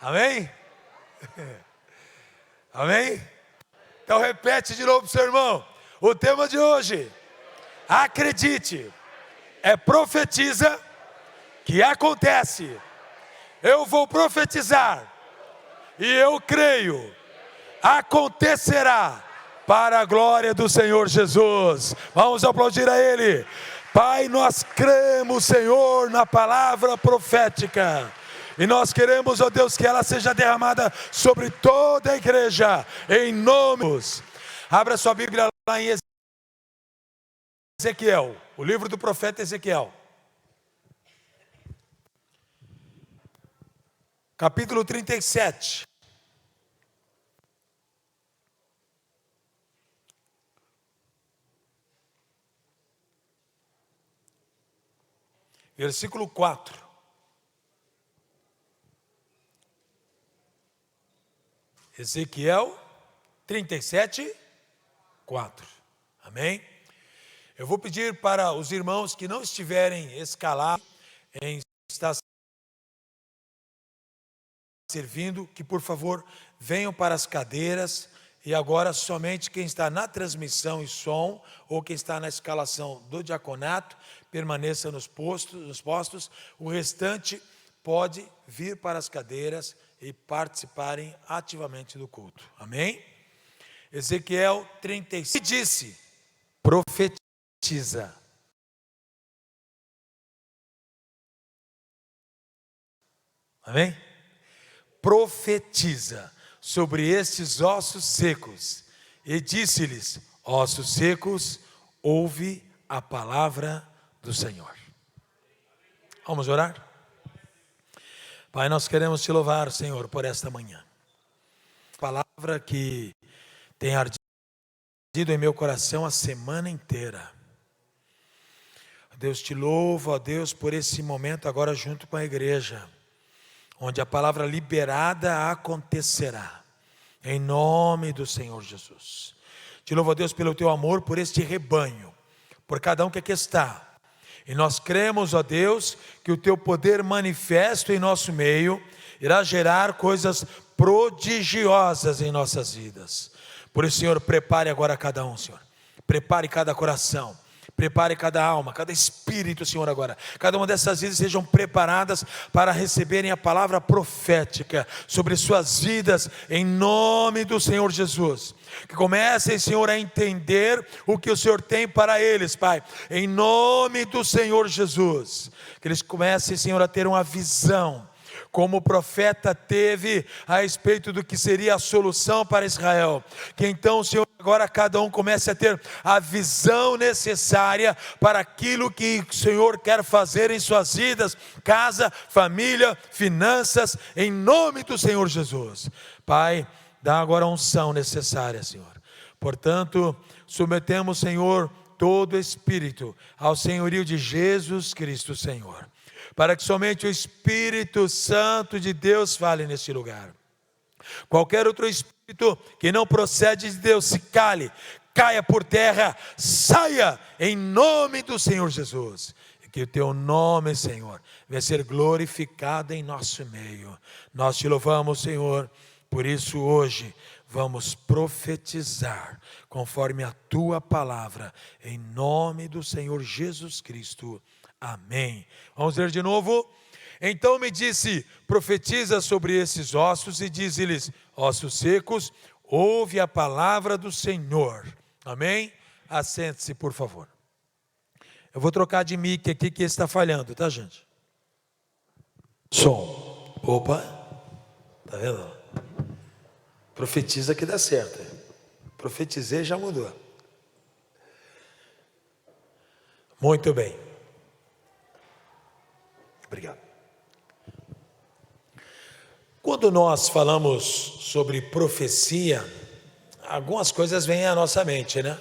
Amém? Amém? Então repete de novo para o seu irmão. O tema de hoje: acredite, profetiza que acontece. Eu vou profetizar e eu creio, acontecerá para a glória do Senhor Jesus. Vamos aplaudir a Ele. Pai, nós cremos, Senhor, na palavra profética. E nós queremos, ó Deus, que ela seja derramada sobre toda a igreja, em nome de Jesus. Abra sua Bíblia lá em Ezequiel, o livro do profeta Ezequiel. Capítulo 37. Versículo 4. Ezequiel 37, 4. Amém? Eu vou pedir para os irmãos que não estiverem escalados em estar servindo, que por favor venham para as cadeiras. E agora somente quem está na transmissão e som, ou quem está na escalação do diaconato, permaneça nos postos. O restante pode vir para as cadeiras e participarem ativamente do culto. Amém? Ezequiel 36 disse: profetiza. Amém? Profetiza sobre estes ossos secos, e disse-lhes: ossos secos, ouve a palavra do Senhor. Vamos orar? Pai, nós queremos te louvar, Senhor, por esta manhã. Palavra que tem ardido em meu coração a semana inteira. Deus, te louvo, ó Deus, por esse momento agora junto com a igreja, onde a palavra liberada acontecerá, em nome do Senhor Jesus. Te louvo, ó Deus, pelo teu amor por este rebanho, por cada um que aqui está. E nós cremos, ó Deus, que o teu poder manifesto em nosso meio irá gerar coisas prodigiosas em nossas vidas. Por isso, Senhor, prepare agora cada um, Senhor. Prepare cada coração. Prepare cada alma, cada espírito, Senhor, agora. Cada uma dessas vidas sejam preparadas para receberem a palavra profética sobre suas vidas, em nome do Senhor Jesus. Que comecem, Senhor, a entender o que o Senhor tem para eles, Pai, em nome do Senhor Jesus. Que eles comecem, Senhor, a ter uma visão, como o profeta teve a respeito do que seria a solução para Israel. Que então, Senhor, agora cada um comece a ter a visão necessária para aquilo que o Senhor quer fazer em suas vidas, casa, família, finanças, em nome do Senhor Jesus. Pai, dá agora a unção necessária, Senhor. Portanto, submetemos, Senhor, todo espírito ao senhorio de Jesus Cristo, Senhor, para que somente o Espírito Santo de Deus fale neste lugar. Qualquer outro espírito que não procede de Deus, se cale, caia por terra, saia em nome do Senhor Jesus. E que o teu nome, Senhor, venha ser glorificado em nosso meio. Nós te louvamos, Senhor, por isso hoje vamos profetizar conforme a tua palavra, em nome do Senhor Jesus Cristo. Amém. Vamos ler de novo. Então me disse: profetiza sobre esses ossos e dize-lhes: ossos secos, ouve a palavra do Senhor. Amém? Assente-se, por favor. Eu vou trocar de mic aqui que está falhando, tá, gente? Som. Opa. Tá vendo? Profetiza que dá certo. Profetizei, já mudou. Muito bem. Obrigado. Quando nós falamos sobre profecia, algumas coisas vêm à nossa mente, né?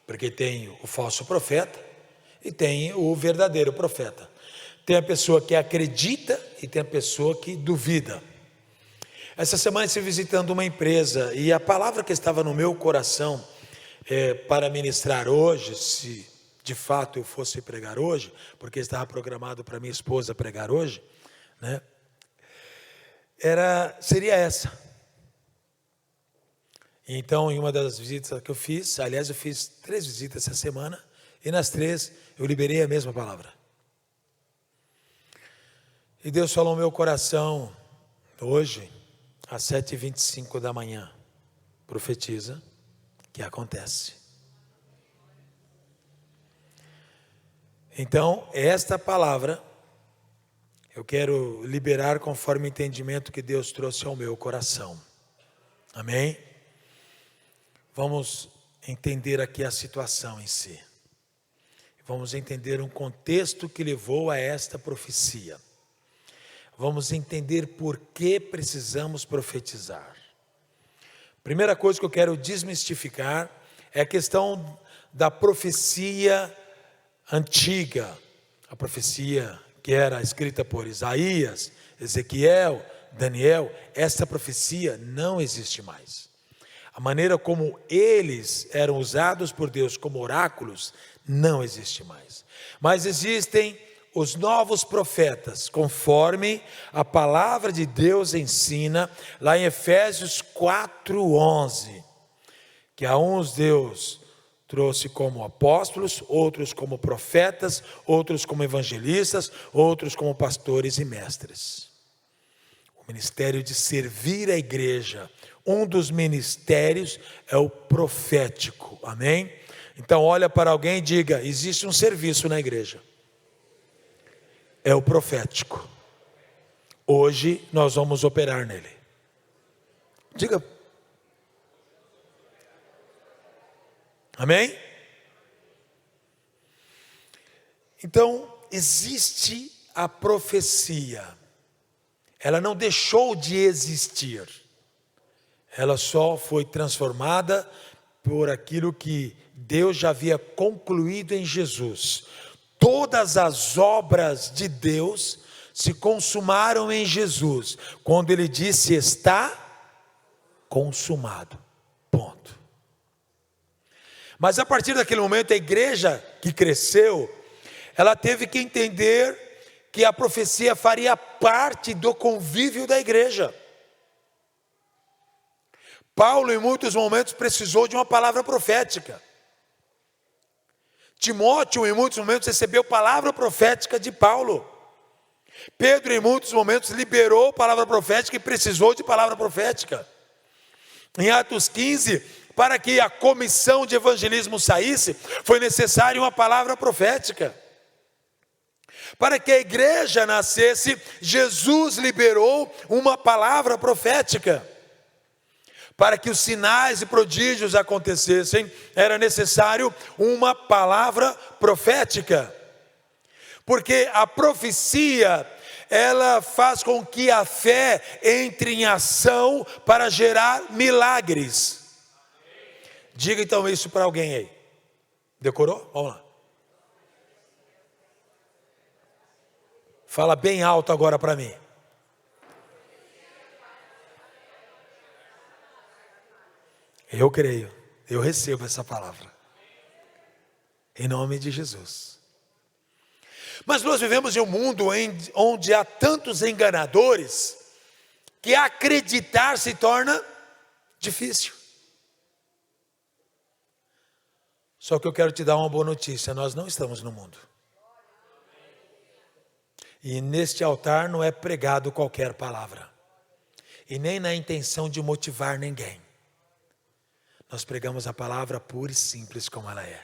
Porque tem o falso profeta e tem o verdadeiro profeta. Tem a pessoa que acredita e tem a pessoa que duvida. Essa semana eu estive visitando uma empresa e a palavra que estava no meu coração para ministrar hoje, se de fato eu fosse pregar hoje, porque estava programado para minha esposa pregar hoje, né? seria essa. Então, em uma das visitas que eu fiz, aliás, eu fiz 3 visitas essa semana, e nas 3 eu liberei a mesma palavra. E Deus falou no meu coração, hoje, às 7h25 da manhã, profetiza que acontece. Então, esta palavra, eu quero liberar conforme o entendimento que Deus trouxe ao meu coração. Amém? Vamos entender aqui a situação em si. Vamos entender um contexto que levou a esta profecia. Vamos entender por que precisamos profetizar. Primeira coisa que eu quero desmistificar é a questão da profecia antiga. A profecia que era escrita por Isaías, Ezequiel, Daniel. Essa profecia não existe mais. A maneira como eles eram usados por Deus como oráculos não existe mais. Mas existem os novos profetas, conforme a palavra de Deus ensina, lá em Efésios 4:11, que a uns Deus trouxe como apóstolos, outros como profetas, outros como evangelistas, outros como pastores e mestres. O ministério de servir a igreja, um dos ministérios é o profético, amém? Então olha para alguém e diga, existe um serviço na igreja. É o profético. Hoje nós vamos operar nele. Diga. Amém? Então, existe a profecia. Ela não deixou de existir. Ela só foi transformada por aquilo que Deus já havia concluído em Jesus. Todas as obras de Deus se consumaram em Jesus, quando Ele disse, está consumado, ponto. Mas a partir daquele momento, a igreja que cresceu, ela teve que entender que a profecia faria parte do convívio da igreja. Paulo, em muitos momentos, precisou de uma palavra profética. Timóteo, em muitos momentos, recebeu palavra profética de Paulo. Pedro, em muitos momentos, liberou palavra profética e precisou de palavra profética. Em Atos 15, para que a comissão de evangelismo saísse, foi necessária uma palavra profética. Para que a igreja nascesse, Jesus liberou uma palavra profética. Para que os sinais e prodígios acontecessem, era necessário uma palavra profética. Porque a profecia, ela faz com que a fé entre em ação para gerar milagres. Diga então isso para alguém aí. Decorou? Vamos lá. Fala bem alto agora para mim. Eu creio, eu recebo essa palavra, em nome de Jesus. Mas nós vivemos em um mundo onde há tantos enganadores, que acreditar se torna difícil. Só que eu quero te dar uma boa notícia, nós não estamos no mundo. E neste altar não é pregado qualquer palavra, e nem na intenção de motivar ninguém. Nós pregamos a palavra pura e simples como ela é.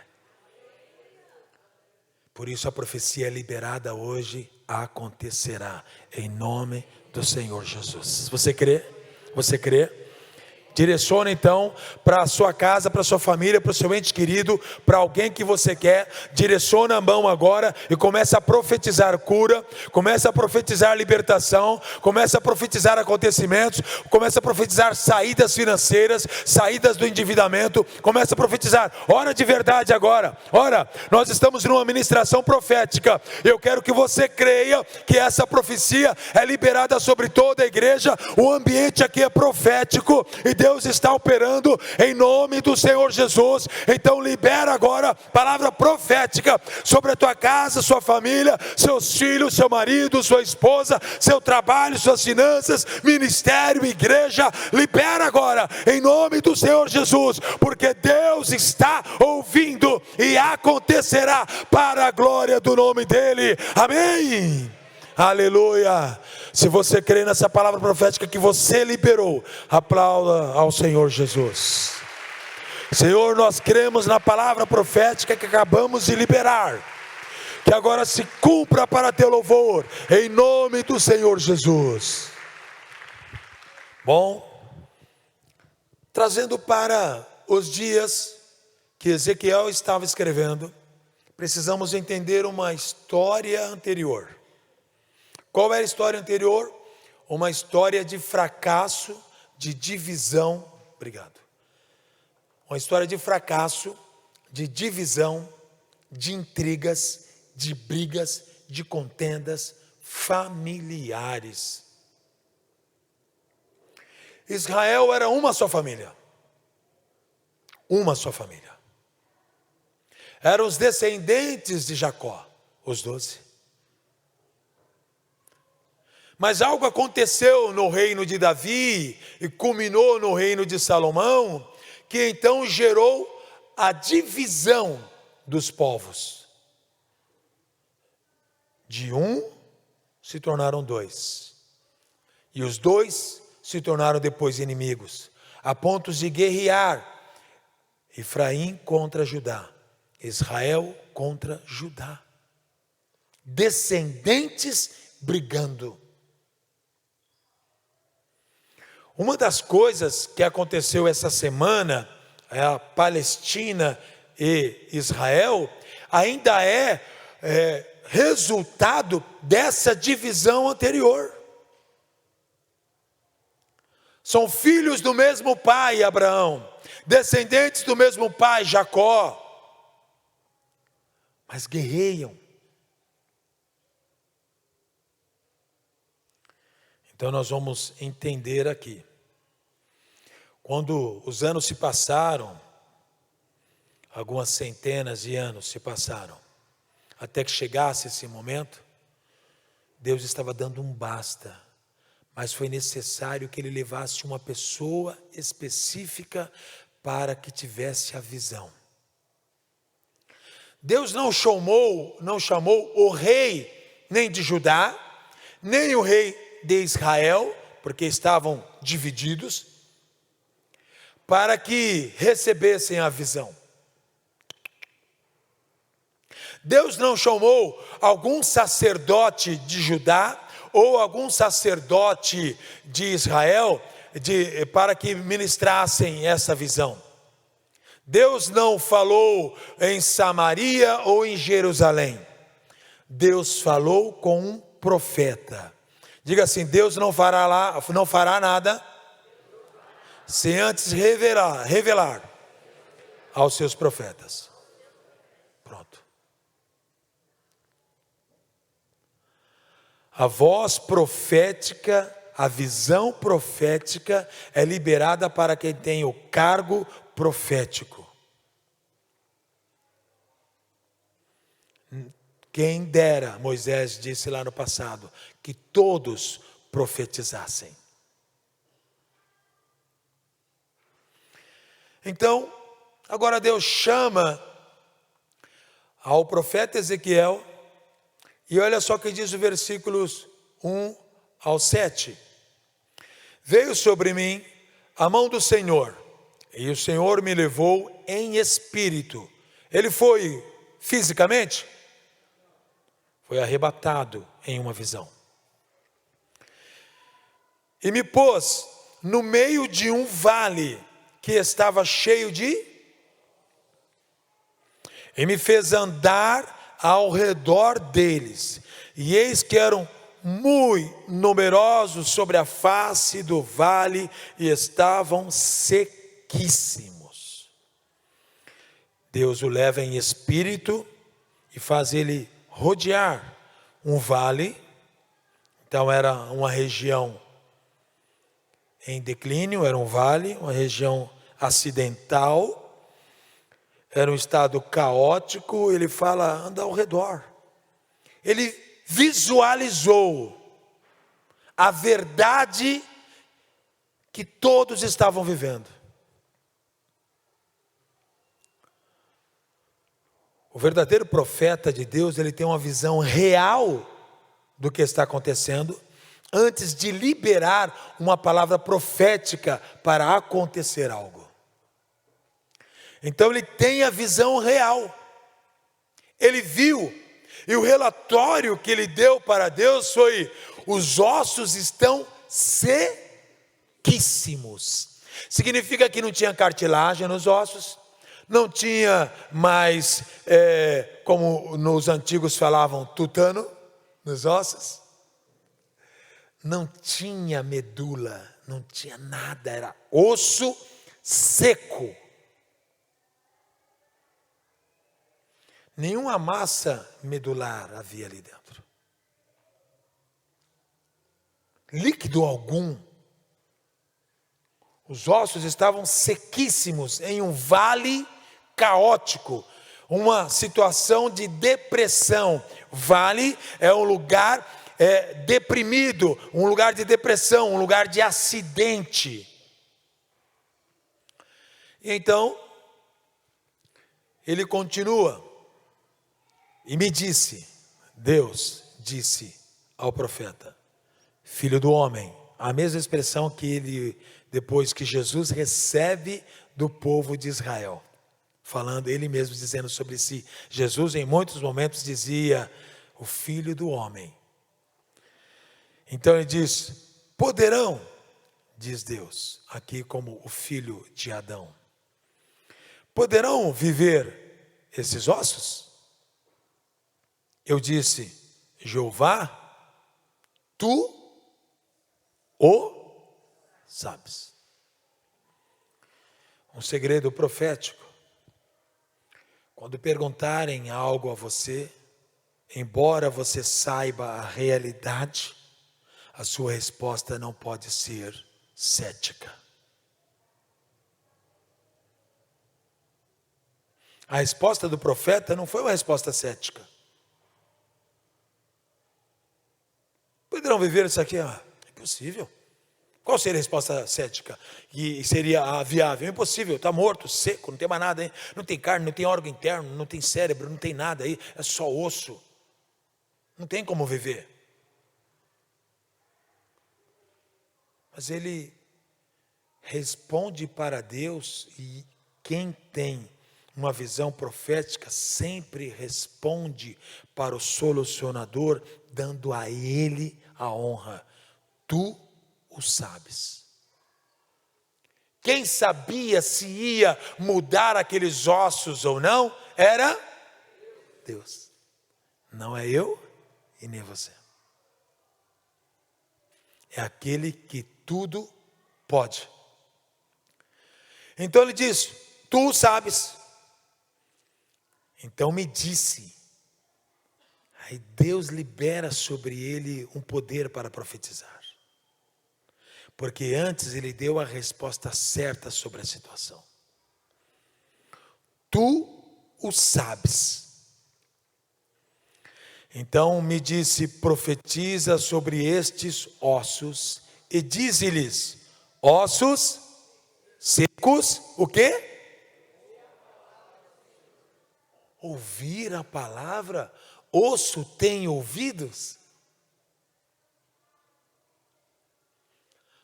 Por isso a profecia liberada hoje acontecerá, em nome do Senhor Jesus. Você crê? Você crê? Direciona então para a sua casa, para a sua família, para o seu ente querido, para alguém que você quer. Direciona a mão agora e começa a profetizar cura, começa a profetizar libertação, começa a profetizar acontecimentos, começa a profetizar saídas financeiras, saídas do endividamento, começa a profetizar. Ora de verdade agora, ora, nós estamos numa ministração profética. Eu quero que você creia que essa profecia é liberada sobre toda a igreja. O ambiente aqui é profético e Deus está operando em nome do Senhor Jesus. Então libera agora palavra profética sobre a tua casa, sua família, seus filhos, seu marido, sua esposa, seu trabalho, suas finanças, ministério, igreja. Libera agora em nome do Senhor Jesus, porque Deus está ouvindo e acontecerá para a glória do nome dele. Amém. Aleluia. Se você crê nessa palavra profética que você liberou, aplauda ao Senhor Jesus. Senhor, nós cremos na palavra profética que acabamos de liberar, que agora se cumpra para teu louvor, em nome do Senhor Jesus. Bom, trazendo para os dias que Ezequiel estava escrevendo, precisamos entender uma história anterior. Qual era a história anterior? Uma história de fracasso, de divisão. Obrigado. Uma história de fracasso, de divisão, de intrigas, de brigas, de contendas familiares. Israel era uma só família. Uma só família. Eram os descendentes de Jacó, os 12. Mas algo aconteceu no reino de Davi e culminou no reino de Salomão, que então gerou a divisão dos povos. De um se tornaram dois, e os dois se tornaram depois inimigos, a ponto de guerrear. Efraim contra Judá, Israel contra Judá, descendentes brigando. Uma das coisas que aconteceu essa semana, a Palestina e Israel, ainda é resultado dessa divisão anterior. São filhos do mesmo pai, Abraão, descendentes do mesmo pai, Jacó, mas guerreiam. Então nós vamos entender aqui. Quando os anos se passaram, algumas centenas de anos se passaram, até que chegasse esse momento, Deus estava dando um basta, mas foi necessário que ele levasse uma pessoa específica para que tivesse a visão. Deus não chamou o rei nem de Judá, nem o rei de Israel, porque estavam divididos, para que recebessem a visão. Deus não chamou algum sacerdote de Judá ou algum sacerdote de Israel para que ministrassem essa visão. Deus não falou em Samaria ou em Jerusalém. Deus falou com um profeta. Diga assim: Deus não fará nada sem antes revelar aos seus profetas. Pronto. A voz profética, a visão profética é liberada para quem tem o cargo profético. Quem dera, Moisés disse lá no passado, que todos profetizassem. Então, agora Deus chama ao profeta Ezequiel, e olha só o que diz o versículos 1 ao 7. Veio sobre mim a mão do Senhor, e o Senhor me levou em espírito. Ele foi fisicamente? Foi arrebatado em uma visão. E me pôs no meio de um vale que estava cheio de... E me fez andar ao redor deles. E eis que eram muito numerosos sobre a face do vale e estavam sequíssimos. Deus o leva em espírito e faz ele rodear um vale. Então era uma região em declínio, era um vale, uma região acidental, era um estado caótico. Ele fala, anda ao redor. Ele visualizou a verdade que todos estavam vivendo. O verdadeiro profeta de Deus, ele tem uma visão real do que está acontecendo, antes de liberar uma palavra profética para acontecer algo. Então ele tem a visão real. Ele viu, e o relatório que ele deu para Deus foi: os ossos estão sequíssimos. Significa que não tinha cartilagem nos ossos, não tinha mais, como nos antigos falavam, tutano nos ossos, não tinha medula, não tinha nada, era osso seco. Nenhuma massa medular havia ali dentro. Líquido algum. Os ossos estavam sequíssimos em um vale caótico, uma situação de depressão. Vale é um lugar deprimido, um lugar de depressão, um lugar de acidente. E então, ele continua e me disse, Deus disse ao profeta, filho do homem, a mesma expressão que ele, depois que Jesus recebe do povo de Israel, falando, ele mesmo dizendo sobre si. Jesus em muitos momentos dizia, o filho do homem. Então ele diz, poderão, diz Deus, aqui como o filho de Adão, poderão viver esses ossos? Eu disse, Jeová, tu o sabes. Um segredo profético. Quando perguntarem algo a você, embora você saiba a realidade, a sua resposta não pode ser cética. A resposta do profeta não foi uma resposta cética. Poderão viver isso aqui? É impossível. Qual seria a resposta cética? E seria viável? É impossível, está morto, seco, não tem mais nada aí. Não tem carne, não tem órgão interno, não tem cérebro, não tem nada aí. É só osso. Não tem como viver. Mas ele responde para Deus, e quem tem uma visão profética sempre responde para o solucionador, dando a ele a honra. Tu o sabes. Quem sabia se ia mudar aqueles ossos ou não, era Deus. Não é eu e nem você. É aquele que tudo pode. Então ele diz, tu o sabes. Então me disse. Aí Deus libera sobre ele um poder para profetizar. Porque antes ele deu a resposta certa sobre a situação. Tu o sabes. Então me disse, profetiza sobre estes ossos e dize-lhes, ossos secos, o quê? Ouvir a palavra, osso tem ouvidos?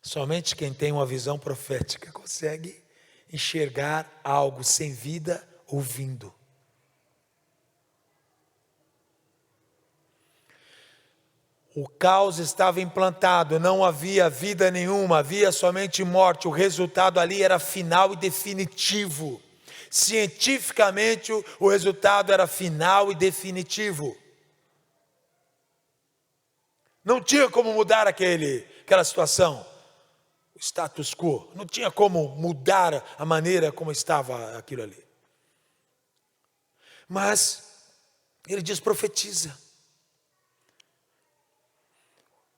Somente quem tem uma visão profética consegue enxergar algo sem vida ouvindo. O caos estava implantado, não havia vida nenhuma, havia somente morte. O resultado ali era final e definitivo. Cientificamente, o resultado era final e definitivo. Não tinha como mudar aquela situação. O status quo. Não tinha como mudar a maneira como estava aquilo ali. Mas, ele diz, profetiza.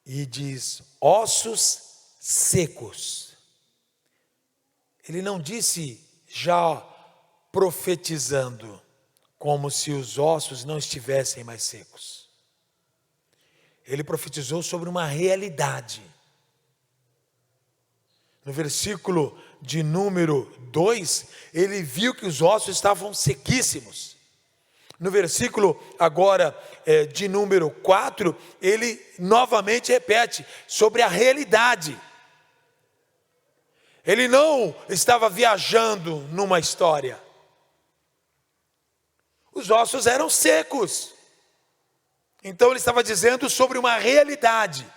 E diz, ossos secos. ele não disse já profetizando, como se os ossos não estivessem mais secos. Ele profetizou sobre uma realidade. No versículo de número 2, ele viu que os ossos estavam sequíssimos. No versículo agora de número 4, ele novamente repete sobre a realidade. Ele não estava viajando numa história. Os ossos eram secos. Então ele estava dizendo sobre uma realidade,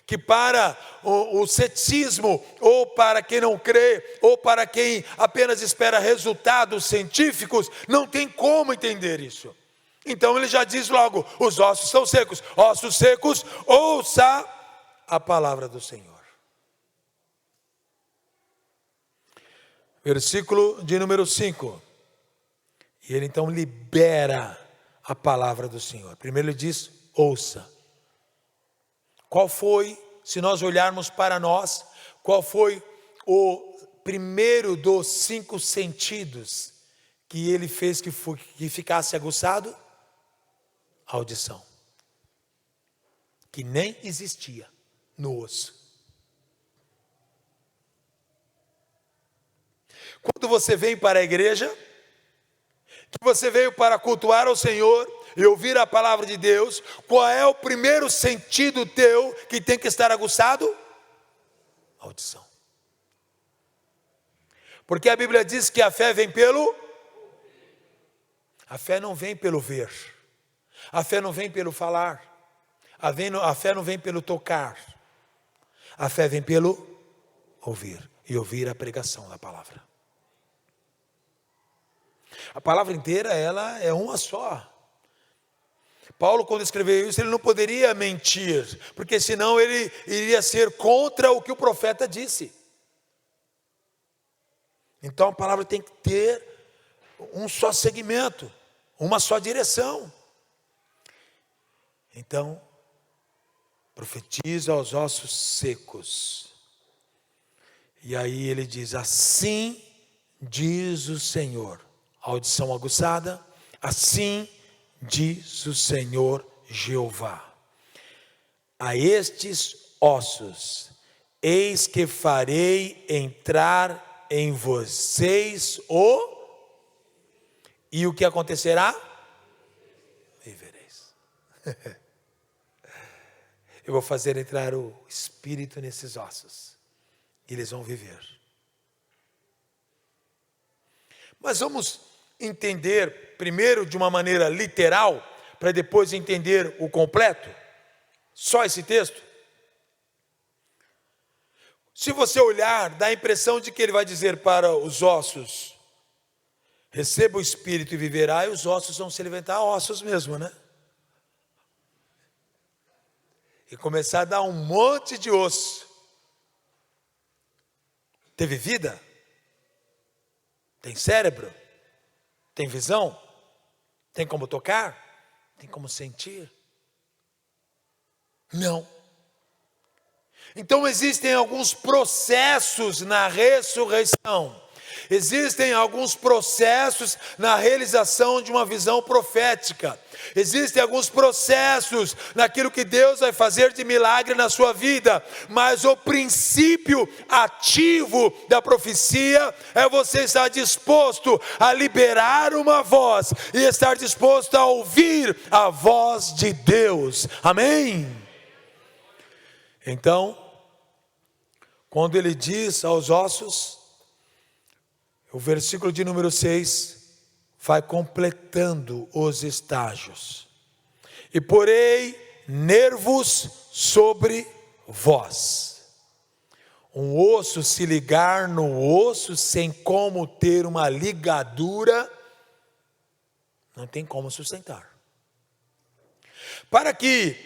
que para o ceticismo, ou para quem não crê, ou para quem apenas espera resultados científicos, não tem como entender isso. Então ele já diz logo, os ossos estão secos. Ossos secos, ouça a palavra do Senhor. Versículo de número 5. E ele então libera a palavra do Senhor. Primeiro ele diz, ouça. Qual foi, se nós olharmos para nós, qual foi o primeiro dos 5 sentidos que ele fez que ficasse aguçado? A audição. Que nem existia no osso. Quando você vem para a igreja, que você veio para cultuar ao Senhor e ouvir a palavra de Deus, qual é o primeiro sentido teu que tem que estar aguçado? Audição. Porque a Bíblia diz que a fé vem pelo... A fé não vem pelo ver. A fé não vem pelo falar. A fé não vem pelo tocar. A fé vem pelo ouvir. E ouvir a pregação da palavra. A palavra inteira, ela é uma só. Paulo, quando escreveu isso, ele não poderia mentir, porque senão ele iria ser contra o que o profeta disse. Então a palavra tem que ter um só segmento, uma só direção. Então, profetiza aos ossos secos. E aí ele diz, assim diz o Senhor. Audição aguçada, assim diz o Senhor Jeová. A estes ossos, eis que farei entrar em vocês e o que acontecerá? Vivereis. Eu vou fazer entrar o Espírito nesses ossos, e eles vão viver. Mas vamos entender primeiro de uma maneira literal, para depois entender o completo? Só esse texto? Se você olhar, dá a impressão de que ele vai dizer para os ossos, receba o Espírito e viverá, e os ossos vão se levantar, ossos mesmo, né? E começar a dar um monte de osso. Teve vida? Tem cérebro? Tem visão? Tem como tocar? Tem como sentir? Não. Então existem alguns processos na ressurreição. Existem alguns processos na realização de uma visão profética. Existem alguns processos naquilo que Deus vai fazer de milagre na sua vida. Mas o princípio ativo da profecia é você estar disposto a liberar uma voz e estar disposto a ouvir a voz de Deus. Amém? Então, quando ele diz aos ossos, o versículo de número 6 vai completando os estágios. E porei nervos sobre vós. Um osso se ligar no osso sem como ter uma ligadura, não tem como sustentar. Para que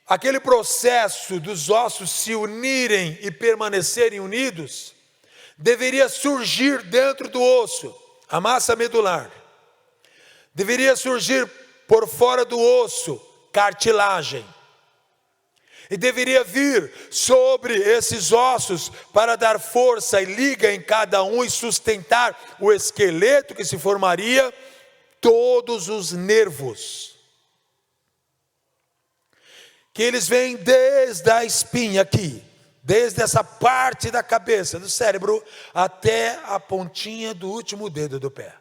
aquele processo dos ossos se unirem e permanecerem unidos, deveria surgir dentro do osso a massa medular. Deveria surgir por fora do osso cartilagem. E deveria vir sobre esses ossos para dar força e liga em cada um e sustentar o esqueleto que se formaria, todos os nervos. Que eles vêm desde a espinha aqui, desde essa parte da cabeça, do cérebro, até a pontinha do último dedo do pé.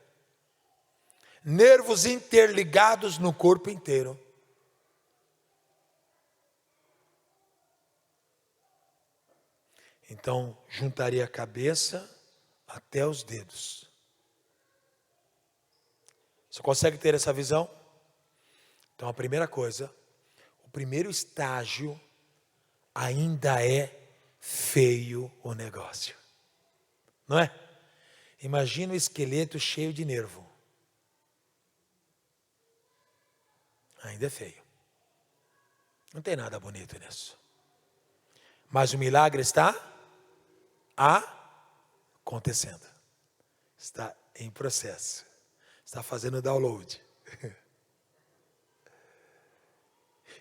Nervos interligados no corpo inteiro. Então, juntaria a cabeça até os dedos. Você consegue ter essa visão? Então, a primeira coisa, o primeiro estágio, ainda é feio o negócio. Não é? Imagina o esqueleto cheio de nervo. Ainda é feio. Não tem nada bonito nisso. Mas o milagre está acontecendo. Está em processo. Está fazendo download.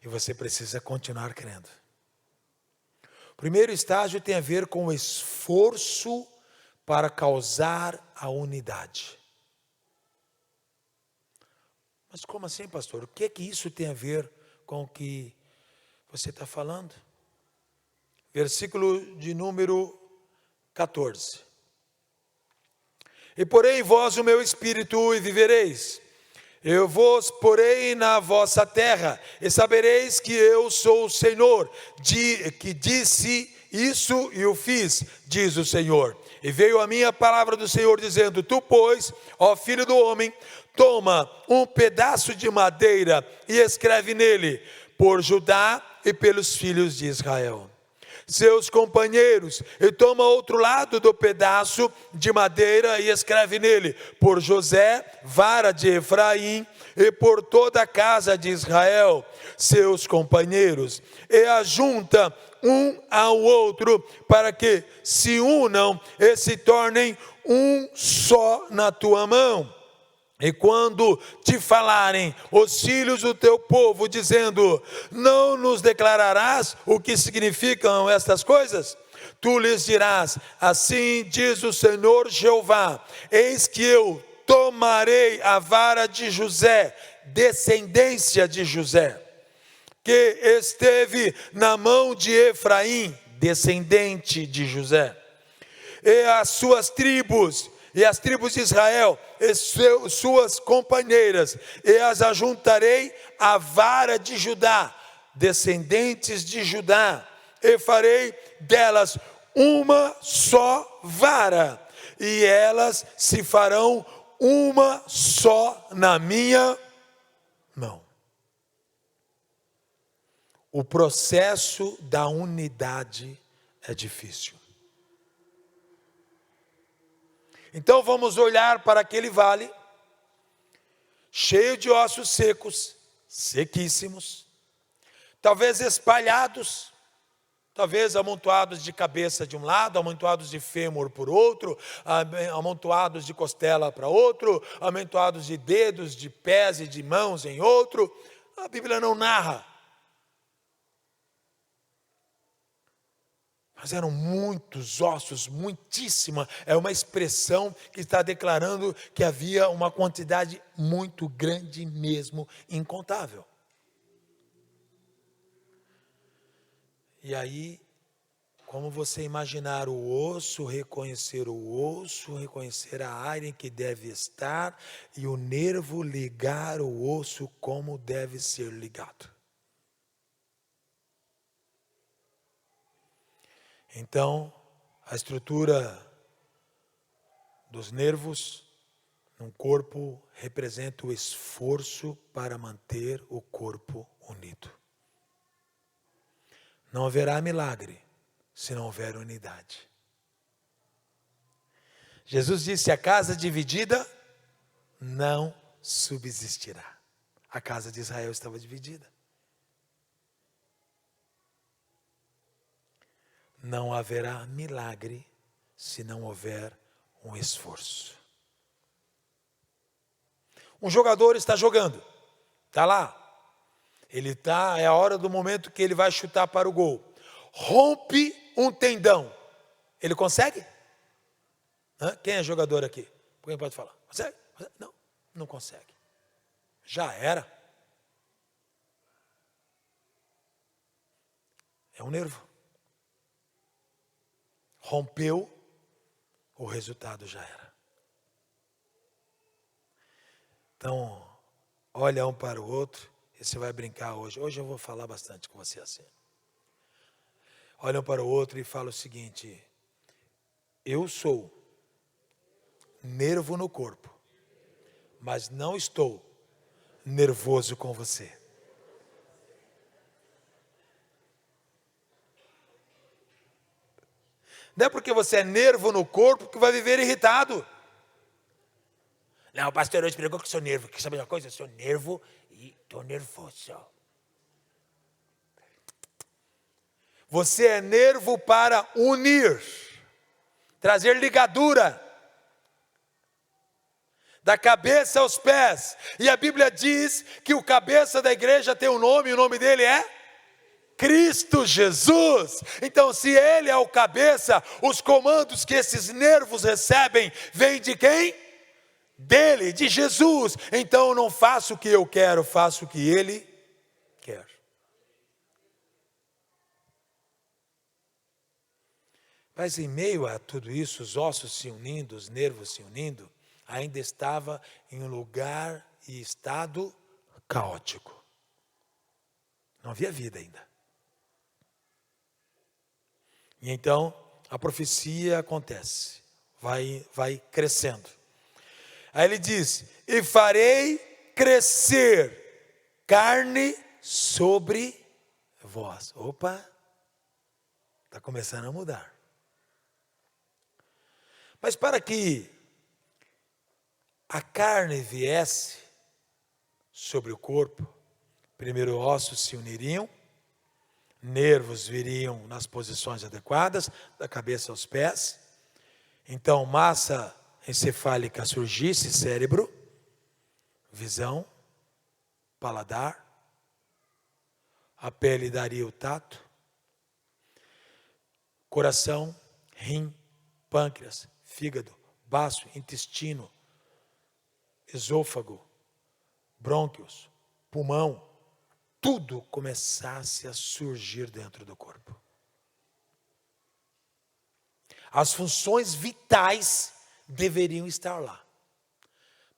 E você precisa continuar crendo. O primeiro estágio tem a ver com o esforço para causar a unidade. Mas como assim, pastor? O que é que isso tem a ver com o que você está falando? Versículo de número 14. E porém em vós o meu espírito e vivereis. Eu vos porei na vossa terra e sabereis que eu sou o Senhor, que disse isso e o fiz, diz o Senhor. E veio a minha palavra do Senhor dizendo: tu, pois, ó filho do homem, toma um pedaço de madeira e escreve nele, por Judá e pelos filhos de Israel, seus companheiros, e toma outro lado do pedaço de madeira e escreve nele, por José, vara de Efraim, e por toda a casa de Israel, seus companheiros, e ajunta um ao outro, para que se unam e se tornem um só na tua mão. E quando te falarem os filhos do teu povo, dizendo: não nos declararás o que significam estas coisas? Tu lhes dirás: assim diz o Senhor Jeová, eis que eu tomarei a vara de José, descendência de José, que esteve na mão de Efraim, descendente de José, e as suas tribos, e as tribos de Israel, e suas companheiras, e as ajuntarei à vara de Judá, descendentes de Judá, e farei delas uma só vara, e elas se farão uma só na minha mão. O processo da unidade é difícil. Então vamos olhar para aquele vale, cheio de ossos secos, sequíssimos, talvez espalhados, talvez amontoados de cabeça de um lado, amontoados de fêmur por outro, amontoados de costela para outro, amontoados de dedos, de pés e de mãos em outro. A Bíblia não narra. Mas eram muitos ossos, muitíssima. É uma expressão que está declarando que havia uma quantidade muito grande mesmo, incontável. E aí, como você imaginar o osso, reconhecer a área em que deve estar, e o nervo ligar o osso como deve ser ligado. Então, a estrutura dos nervos no corpo representa o esforço para manter o corpo unido. Não haverá milagre se não houver unidade. Jesus disse: a casa dividida não subsistirá. A casa de Israel estava dividida. Não haverá milagre se não houver um esforço. Um jogador está jogando, está lá, É a hora do momento que ele vai chutar para o gol. Rompe um tendão. Ele consegue? Quem é jogador aqui? Quem pode falar? Consegue? Não, não consegue. Já era. É um nervo. Rompeu, o resultado já era. Então, olha um para o outro e você vai brincar hoje. Hoje eu vou falar bastante com você assim. Olha um para o outro e fala o seguinte: eu sou nervo no corpo, mas não estou nervoso com você. Não é porque você é nervo no corpo que vai viver irritado. Não, o pastor hoje pregou que eu sou nervo. Quer saber uma coisa? Eu sou nervo e estou nervoso. Você é nervo para unir, trazer ligadura, da cabeça aos pés. E a Bíblia diz que o cabeça da igreja tem um nome, e o nome dele é Cristo Jesus. Então, se ele é o cabeça, os comandos que esses nervos recebem, vêm de quem? Dele, de Jesus. Então, eu não faço o que eu quero, faço o que ele quer. Mas em meio a tudo isso, os ossos se unindo, os nervos se unindo, ainda estava em um lugar e estado caótico. Não havia vida ainda. E então a profecia acontece, vai crescendo. Aí ele diz: e farei crescer carne sobre vós. Opa, está começando a mudar. Mas para que a carne viesse sobre o corpo, primeiro ossos se uniriam, nervos viriam nas posições adequadas, da cabeça aos pés. Então, massa encefálica surgisse, cérebro, visão, paladar, a pele daria o tato, coração, rim, pâncreas, fígado, baço, intestino, esôfago, brônquios, pulmão, tudo começasse a surgir dentro do corpo. As funções vitais deveriam estar lá,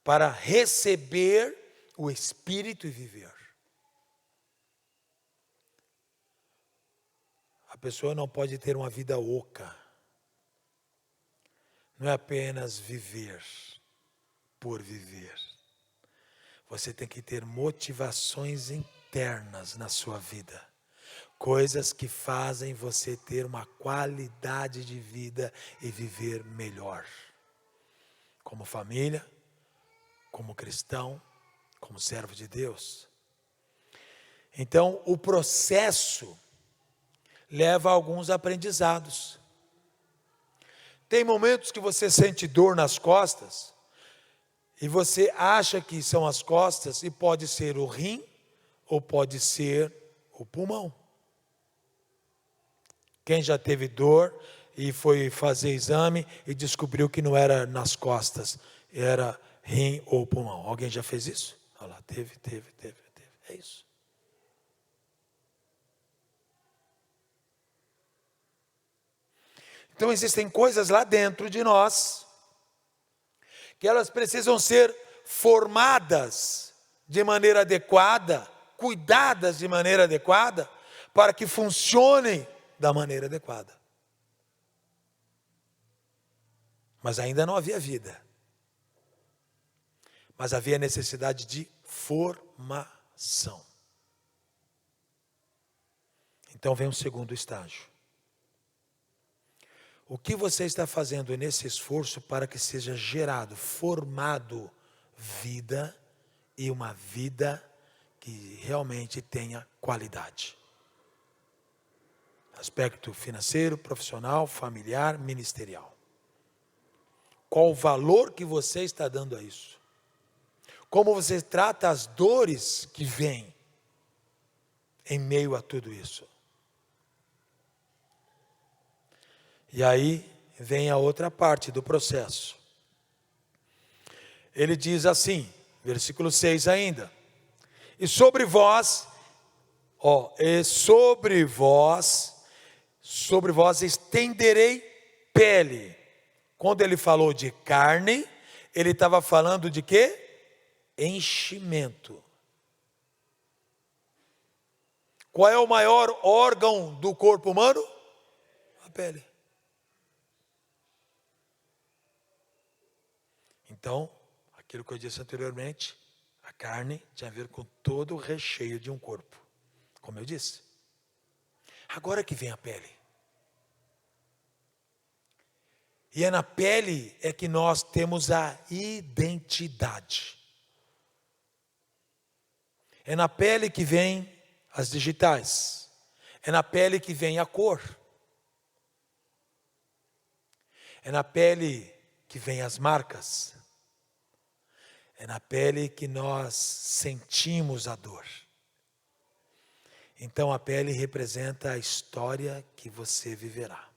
para receber o Espírito e viver. A pessoa não pode ter uma vida oca. Não é apenas viver por viver. Você tem que ter motivações internas na sua vida. Coisas que fazem você ter uma qualidade de vida e viver melhor. Como família, como cristão, como servo de Deus. Então, o processo leva a alguns aprendizados. Tem momentos que você sente dor nas costas, e você acha que são as costas, e pode ser o rim, ou pode ser o pulmão. Quem já teve dor e foi fazer exame e descobriu que não era nas costas, era rim ou pulmão. Alguém já fez isso? Olha lá, teve. É isso. Então existem coisas lá dentro de nós que elas precisam ser formadas de maneira adequada, cuidadas de maneira adequada, para que funcionem da maneira adequada. Mas ainda não havia vida. Mas havia necessidade de formação. Então vem um segundo estágio. O que você está fazendo nesse esforço para que seja gerado, formado vida, e uma vida que realmente tenha qualidade? Aspecto financeiro, profissional, familiar, ministerial. Qual o valor que você está dando a isso? Como você trata as dores que vêm? em meio a tudo isso. E aí vem a outra parte do processo. Ele diz assim, versículo 6 ainda: e sobre vós estenderei pele. Quando ele falou de carne, ele estava falando de quê? Enchimento. Qual é o maior órgão do corpo humano? A pele. Então, aquilo que eu disse anteriormente, a carne tinha a ver com todo o recheio de um corpo, como eu disse. Agora que vem a pele. E é na pele é que nós temos a identidade. É na pele que vem as digitais. É na pele que vem a cor. É na pele que vem as marcas. É na pele que nós sentimos a dor. Então a pele representa a história que você viverá.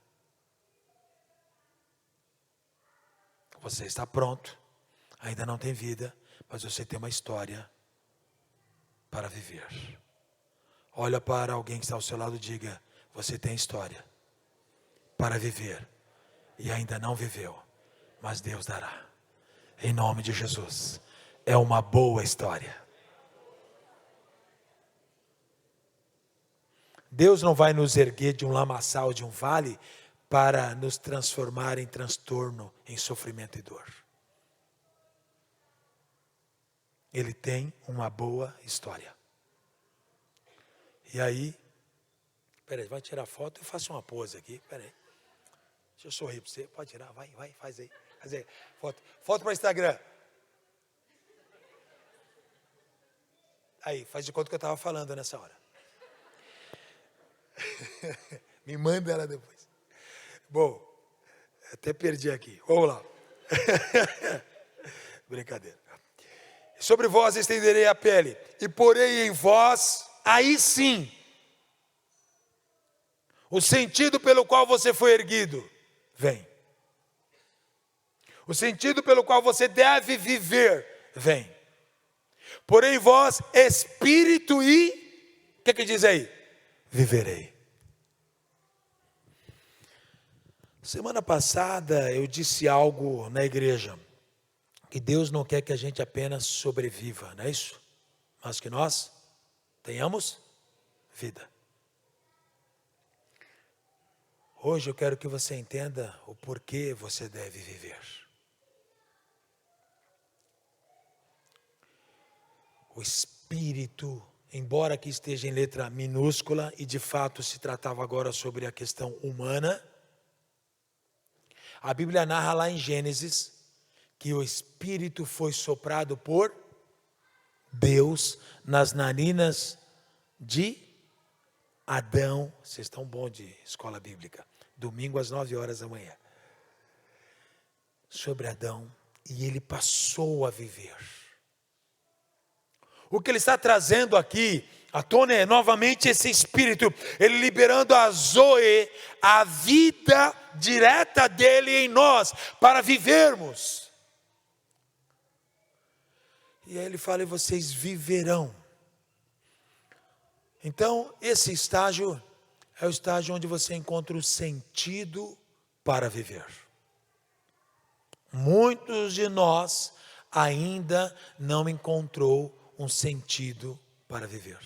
Você está pronto, ainda não tem vida, mas você tem uma história para viver. Olha para alguém que está ao seu lado e diga: você tem história para viver e ainda não viveu, mas Deus dará. Em nome de Jesus. É uma boa história. Deus não vai nos erguer de um lamaçal, de um vale, para nos transformar em transtorno, em sofrimento e dor. Ele tem uma boa história. E aí, peraí, vai tirar foto, eu faço uma pose aqui, peraí. Deixa eu sorrir para você, pode tirar, vai, faz aí. Foto para o Instagram. Aí, faz de conta que eu estava falando nessa hora. Me manda ela depois. Bom, até perdi aqui. Vamos lá. Brincadeira. Sobre vós estenderei a pele, e porei em vós, aí sim, o sentido pelo qual você foi erguido, vem. O sentido pelo qual você deve viver, vem. Porém vós, espírito e, o que diz aí? Viverei. Semana passada eu disse algo na igreja, que Deus não quer que a gente apenas sobreviva, não é isso? Mas que nós tenhamos vida. Hoje eu quero que você entenda o porquê você deve viver. O Espírito, embora aqui esteja em letra minúscula, e de fato se tratava agora sobre a questão humana, a Bíblia narra lá em Gênesis, que o Espírito foi soprado por Deus nas narinas de Adão. Vocês estão bons de escola bíblica. Domingo às 9h da manhã. Sobre Adão, e ele passou a viver. O que ele está trazendo aqui à tona é novamente esse Espírito, ele liberando a Zoe, a vida direta dele em nós, para vivermos. E aí ele fala: e vocês viverão. Então, esse estágio é o estágio onde você encontra o sentido para viver. Muitos de nós ainda não encontrou um sentido para viver.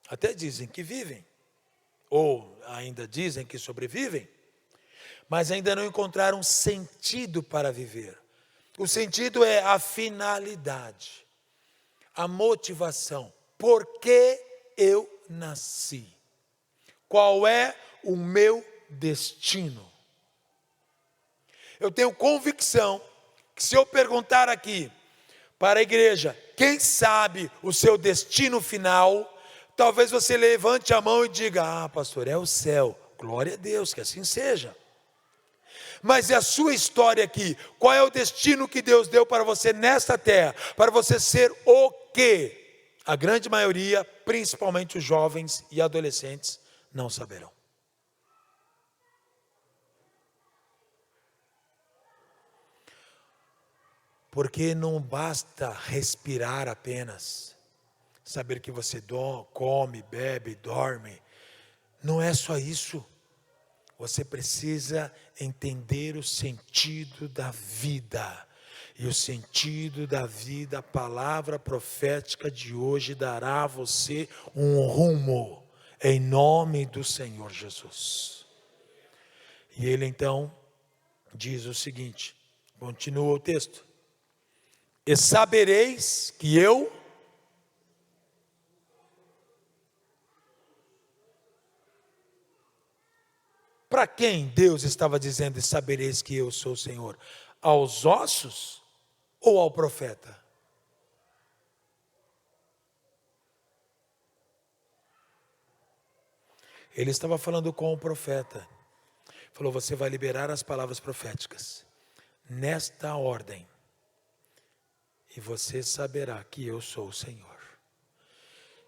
Até dizem que vivem, ou ainda dizem que sobrevivem, mas ainda não encontraram sentido para viver. O sentido é a finalidade, a motivação. Por que eu nasci? Qual é o meu destino? Eu tenho convicção que se eu perguntar aqui para a igreja, quem sabe o seu destino final, talvez você levante a mão e diga: ah, pastor, é o céu. Glória a Deus, que assim seja. Mas é a sua história aqui. Qual é o destino que Deus deu para você nesta terra? Para você ser o quê? A grande maioria, principalmente os jovens e adolescentes, não saberão. Porque não basta respirar apenas, saber que você come, bebe, dorme. Não é só isso. Você precisa entender o sentido da vida. E o sentido da vida, a palavra profética de hoje dará a você um rumo, em nome do Senhor Jesus. E ele então diz o seguinte, continua o texto. E sabereis que eu... Para quem Deus estava dizendo, e sabereis que eu sou o Senhor? Aos ossos ou ao profeta? Ele estava falando com o profeta. Falou, você vai liberar as palavras proféticas nesta ordem. E você saberá que eu sou o Senhor.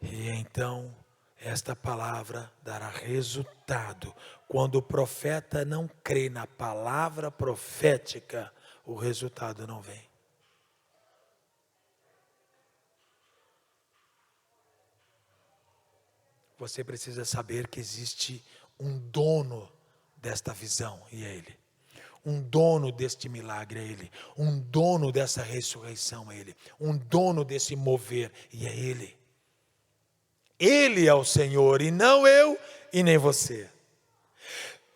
E então, esta palavra dará resultado. Quando o profeta não crê na palavra profética, o resultado não vem. Você precisa saber que existe um dono desta visão, e é Ele. Um dono deste milagre, é Ele. Um dono dessa ressurreição, é Ele. Um dono desse mover, e é Ele. Ele é o Senhor, e não eu, e nem você.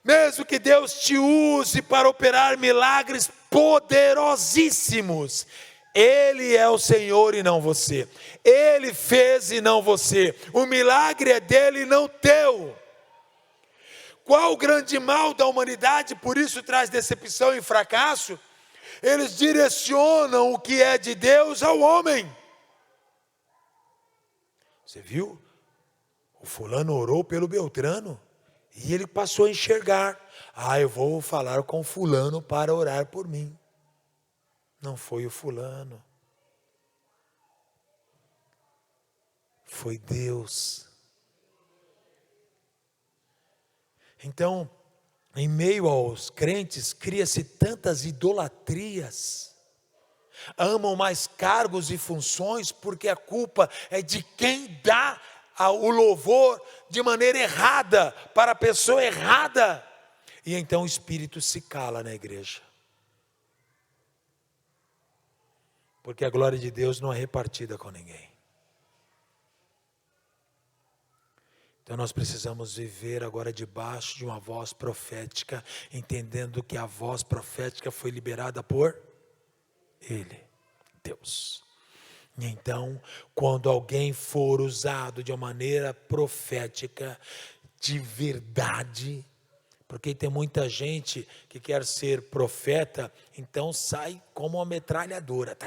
Mesmo que Deus te use para operar milagres poderosíssimos, Ele é o Senhor e não você. Ele fez e não você. O milagre é dele e não teu. Qual o grande mal da humanidade? Por isso traz decepção e fracasso. Eles direcionam o que é de Deus ao homem. Você viu? O fulano orou pelo Beltrano e ele passou a enxergar. Eu vou falar com o fulano para orar por mim. Não foi o fulano. Foi Deus. Então, em meio aos crentes, cria-se tantas idolatrias. Amam mais cargos e funções porque a culpa é de quem dá o louvor de maneira errada, para a pessoa errada. E então o Espírito se cala na igreja. Porque a glória de Deus não é repartida com ninguém. Então nós precisamos viver agora debaixo de uma voz profética, entendendo que a voz profética foi liberada por Ele, Deus. E então, quando alguém for usado de uma maneira profética, de verdade, porque tem muita gente que quer ser profeta, então sai como uma metralhadora,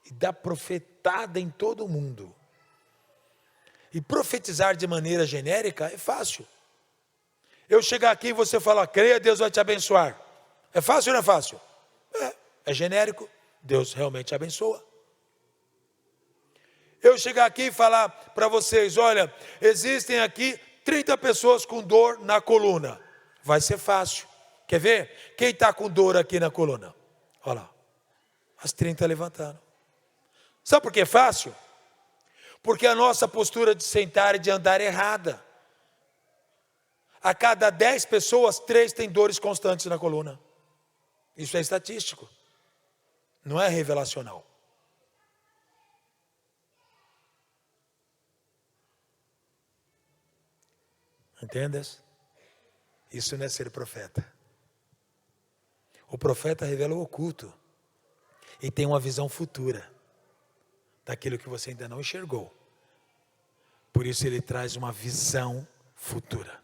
e dá profetada em todo mundo. E profetizar de maneira genérica é fácil. Eu chegar aqui e você falar, creia, Deus vai te abençoar. É fácil ou não é fácil? É genérico, Deus realmente abençoa. Eu chegar aqui e falar para vocês, olha, existem aqui 30 pessoas com dor na coluna. Vai ser fácil. Quer ver? Quem está com dor aqui na coluna? Olha lá, as 30 levantaram. Sabe por que é fácil? Porque a nossa postura de sentar e de andar é errada. A cada 10 pessoas, 3 têm dores constantes na coluna. Isso é estatístico. Não é revelacional. Entendes? Isso não é ser profeta. O profeta revela o oculto. E tem uma visão futura. Daquilo que você ainda não enxergou. Por isso ele traz uma visão futura.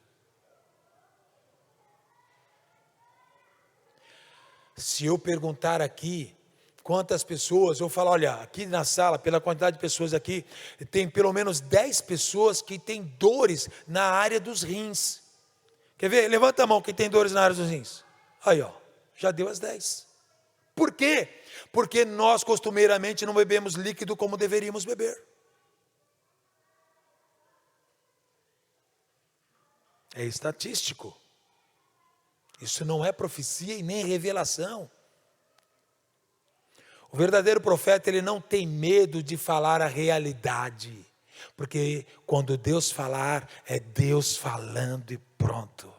Se eu perguntar aqui, quantas pessoas, eu falo, olha, aqui na sala, pela quantidade de pessoas aqui, tem pelo menos 10 pessoas que têm dores na área dos rins. Quer ver? Levanta a mão quem tem dores na área dos rins. Aí, ó, já deu as 10. Por quê? Porque nós costumeiramente não bebemos líquido como deveríamos beber. É estatístico. Isso não é profecia e nem revelação. O verdadeiro profeta, ele não tem medo de falar a realidade. Porque quando Deus falar, é Deus falando e pronto.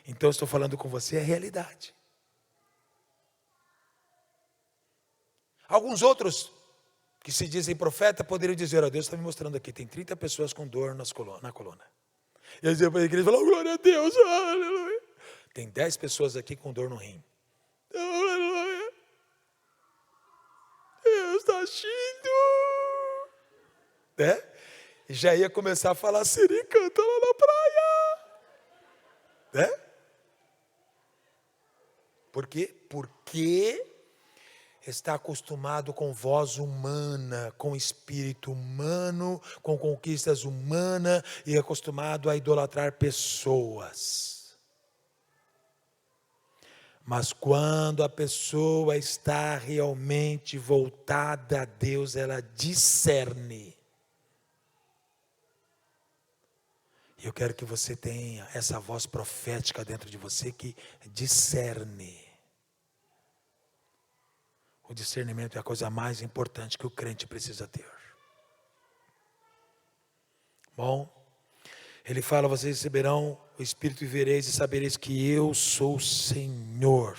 Então eu estou falando com você a realidade. Alguns outros que se dizem profeta poderiam dizer: ó, Deus está me mostrando aqui, tem 30 pessoas com dor na coluna. E aí a igreja fala: glória a Deus, aleluia. Tem 10 pessoas aqui com dor no rim. Aleluia. Deus está agindo. Né? E já ia começar a falar Siri canta lá na praia. Né? Por quê? Porque está acostumado com voz humana, com espírito humano, com conquistas humanas e acostumado a idolatrar pessoas. Mas quando a pessoa está realmente voltada a Deus, ela discerne. E eu quero que você tenha essa voz profética dentro de você que discerne. O discernimento é a coisa mais importante que o crente precisa ter. Bom, ele fala: vocês receberão o Espírito e vereis e sabereis que eu sou o Senhor.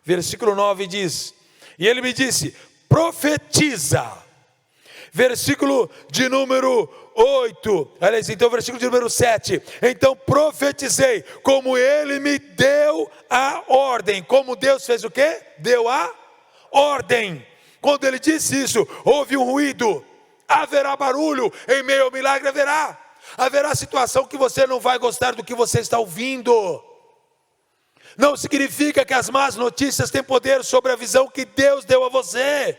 Versículo 9 diz: e ele me disse, profetiza. Versículo de número 8, aliás, então versículo de número 7, então profetizei, como ele me deu a ordem. Como Deus fez o quê? Deu a ordem. Quando ele disse isso, houve um ruído, haverá barulho, em meio ao milagre haverá situação que você não vai gostar do que você está ouvindo. Não significa que as más notícias têm poder sobre a visão que Deus deu a você.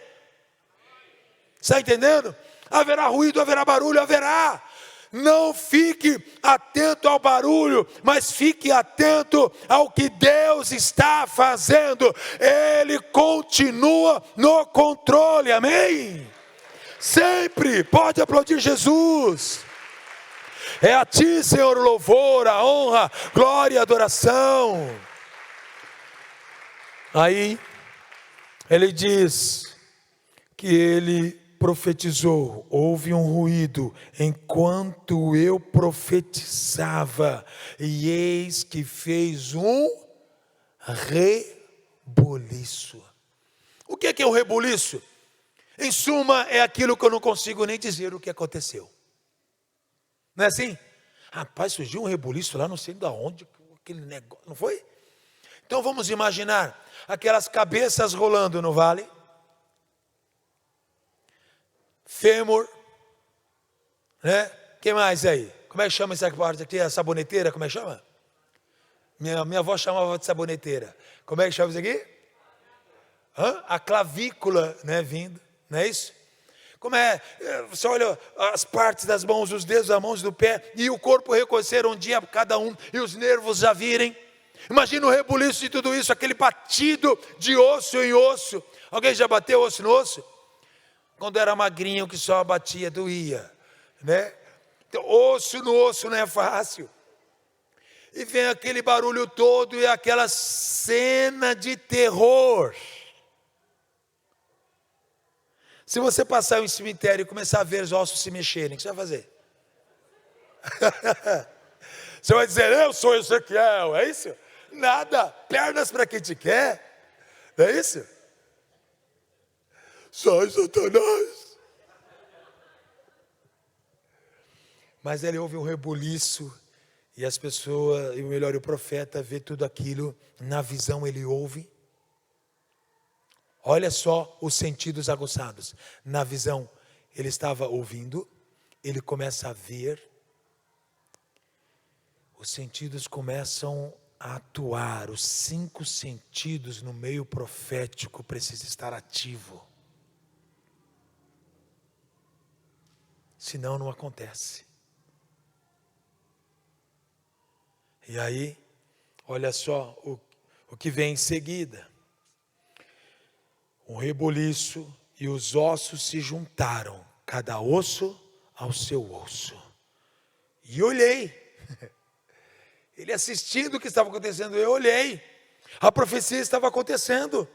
Está entendendo? Haverá ruído, haverá barulho, haverá. Não fique atento ao barulho, mas fique atento ao que Deus está fazendo. Ele continua no controle, amém? Sempre. Pode aplaudir Jesus. É a ti, Senhor, o louvor, a honra, glória e adoração. Aí ele diz que ele profetizou, houve um ruído enquanto eu profetizava, e eis que fez um rebuliço. O que é um rebuliço? Em suma, é aquilo que eu não consigo nem dizer o que aconteceu. Não é assim? Rapaz, surgiu um rebuliço lá, não sei de onde, aquele negócio, não foi? Então vamos imaginar aquelas cabeças rolando no vale. Fêmur, né? Que mais aí? Como é que chama essa parte aqui? A saboneteira, como é que chama? Minha avó chamava de saboneteira. Como é que chama isso aqui? A clavícula, né, vindo, não é isso? Como é? Você olha as partes das mãos, os dedos das mãos, do pé, e o corpo reconhecer um dia cada um, e os nervos já virem. Imagina o rebuliço de tudo isso, aquele batido de osso em osso. Alguém já bateu osso no osso? Quando era magrinho, que só batia, doía, né? Então, osso no osso não é fácil. E vem aquele barulho todo e aquela cena de terror. Se você passar em um cemitério e começar a ver os ossos se mexerem, o que você vai fazer? Você vai dizer, eu sou Ezequiel, é isso? Nada, pernas para quem te quer, não é isso? Sai, Satanás. Mas ele ouve um rebuliço, e as pessoas, e melhor, o profeta vê tudo aquilo, na visão ele ouve. Olha só os sentidos aguçados. Na visão ele estava ouvindo, ele começa a ver, os sentidos começam a atuar, os 5 sentidos no meio profético precisam estar ativo. Senão não acontece. E aí, olha só o que vem em seguida. um reboliço, e os ossos se juntaram, cada osso ao seu osso. E olhei, ele assistindo o que estava acontecendo, eu olhei, a profecia estava acontecendo.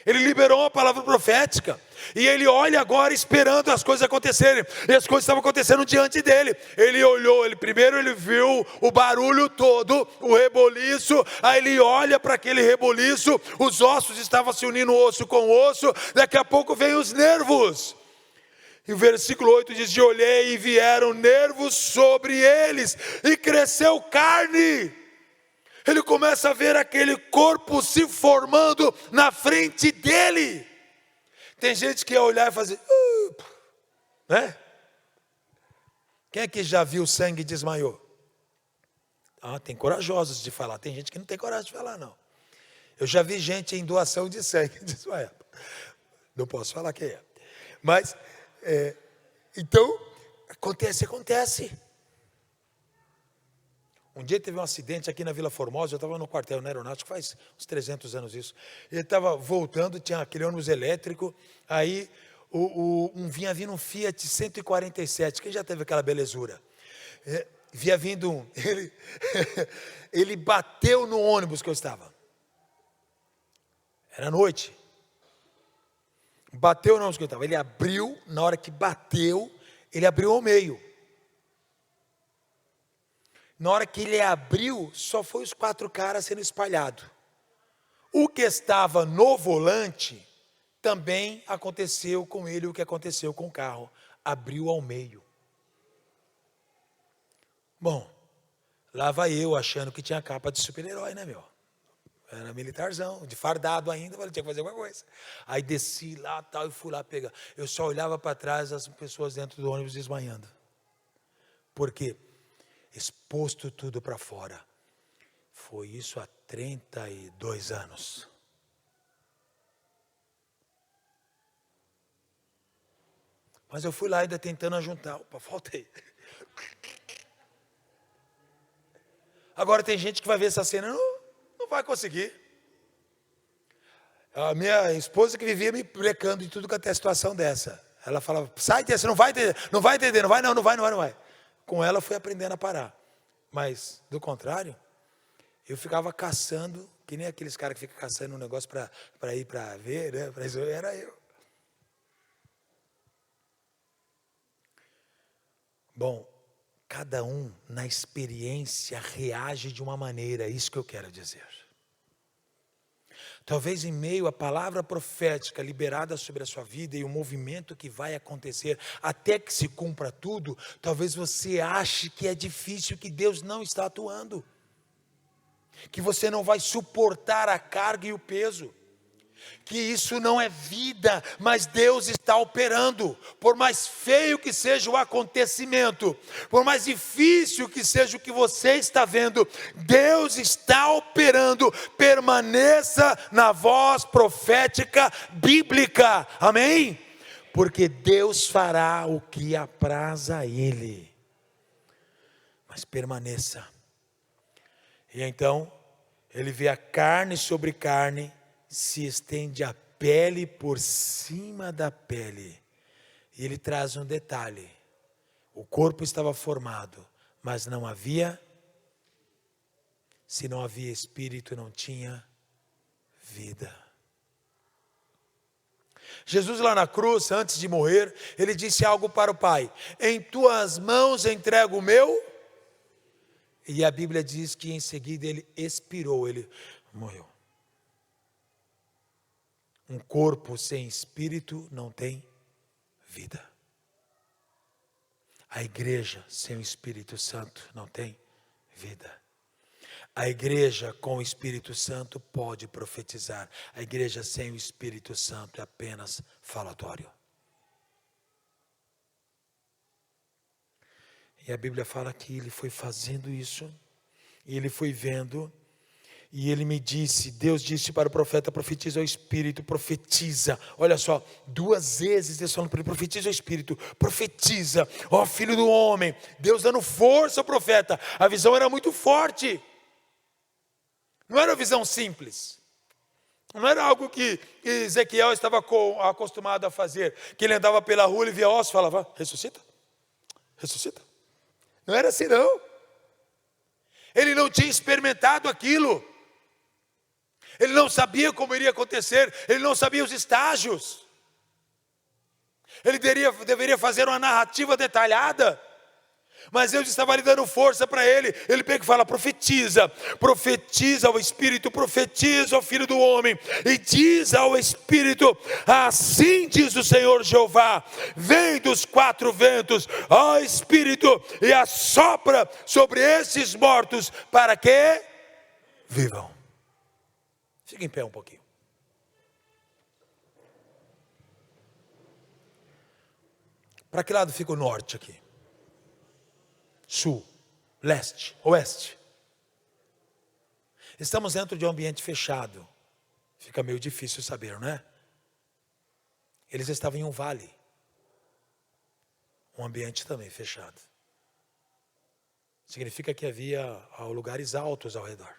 Ele liberou uma palavra profética, e ele olha agora esperando as coisas acontecerem, e as coisas estavam acontecendo diante dele. Ele olhou, primeiro ele viu o barulho todo, o reboliço, aí ele olha para aquele reboliço, os ossos estavam se unindo osso com osso, daqui a pouco vem os nervos. E o versículo 8 diz: e olhei e vieram nervos sobre eles, e cresceu carne. Ele começa a ver aquele corpo se formando na frente dele. Tem gente que ia olhar e fazer, né? Quem é que já viu sangue e desmaiou? Tem corajosos de falar, tem gente que não tem coragem de falar, não. Eu já vi gente em doação de sangue desmaiar. Não posso falar quem é. Mas, então, acontece. Um dia teve um acidente aqui na Vila Formosa, eu estava no quartel na aeronáutica, faz uns 300 anos isso. Ele estava voltando, tinha aquele ônibus elétrico, aí vinha vindo um Fiat 147, quem já teve aquela belezura? Vinha vindo um, ele bateu no ônibus que eu estava. Era noite. Bateu no ônibus que eu estava, ele abriu, na hora que bateu, ele abriu ao meio. Na hora que ele abriu, só foi os 4 caras sendo espalhados. O que estava no volante, também aconteceu com ele o que aconteceu com o carro. Abriu ao meio. Bom, lá vai eu achando que tinha capa de super-herói, né, meu? Era militarzão, de fardado ainda, mas tinha que fazer alguma coisa. Aí desci lá tal, e fui lá pegar. Eu só olhava para trás, as pessoas dentro do ônibus desmaiando. Por quê? Exposto tudo para fora. Foi isso há 32 anos. Mas eu fui lá ainda tentando ajuntar. Opa, faltei. Agora tem gente que vai ver essa cena, não vai conseguir. A minha esposa que vivia me brecando de tudo que até a situação dessa. Ela falava, sai dessa, não vai entender, não vai. Com ela eu fui aprendendo a parar. Mas, do contrário, eu ficava caçando, que nem aqueles caras que ficam caçando um negócio para ir para ver, né? Era eu. Bom, cada um na experiência reage de uma maneira, é isso que eu quero dizer. Talvez em meio à palavra profética liberada sobre a sua vida e o movimento que vai acontecer até que se cumpra tudo, talvez você ache que é difícil, que Deus não está atuando, que você não vai suportar a carga e o peso, que isso não é vida, mas Deus está operando. Por mais feio que seja o acontecimento, por mais difícil que seja o que você está vendo, Deus está operando. Permaneça na voz profética bíblica, amém? Porque Deus fará o que apraz a Ele, mas permaneça. E então, ele vê a carne sobre carne, se estende a pele por cima da pele. E ele traz um detalhe: o corpo estava formado, mas não havia, se não havia espírito, não tinha vida. Jesus lá na cruz, antes de morrer, ele disse algo para o Pai: em tuas mãos entrego o meu. E a Bíblia diz que em seguida ele expirou, ele morreu. Um corpo sem espírito não tem vida. A igreja sem o Espírito Santo não tem vida. A igreja com o Espírito Santo pode profetizar. A igreja sem o Espírito Santo é apenas falatório. E a Bíblia fala que ele foi fazendo isso, e ele foi vendo. E ele me disse, Deus disse para o profeta: profetiza ao Espírito, profetiza. Olha só, 2 vezes Deus falando para ele: profetiza ao Espírito, profetiza, ó filho do homem. Deus dando força ao profeta. A visão era muito forte. Não era uma visão simples. Não era algo que Ezequiel estava acostumado a fazer, que ele andava pela rua e via ossos e falava, ressuscita, ressuscita. Não era assim não. Ele não tinha experimentado aquilo. Ele não sabia como iria acontecer, ele não sabia os estágios. Ele deveria fazer uma narrativa detalhada. Mas Deus estava lhe dando força para ele. Ele pega e fala, profetiza. Profetiza ao Espírito, profetiza ao Filho do Homem. E diz ao Espírito, assim diz o Senhor Jeová, vem dos 4 ventos, ó Espírito, e assopra sobre esses mortos, para que vivam. Fica em pé um pouquinho. Para que lado fica o norte aqui? Sul, leste, oeste. Estamos dentro de um ambiente fechado. Fica meio difícil saber, não é? Eles estavam em um vale. Um ambiente também fechado. Significa que havia lugares altos ao redor.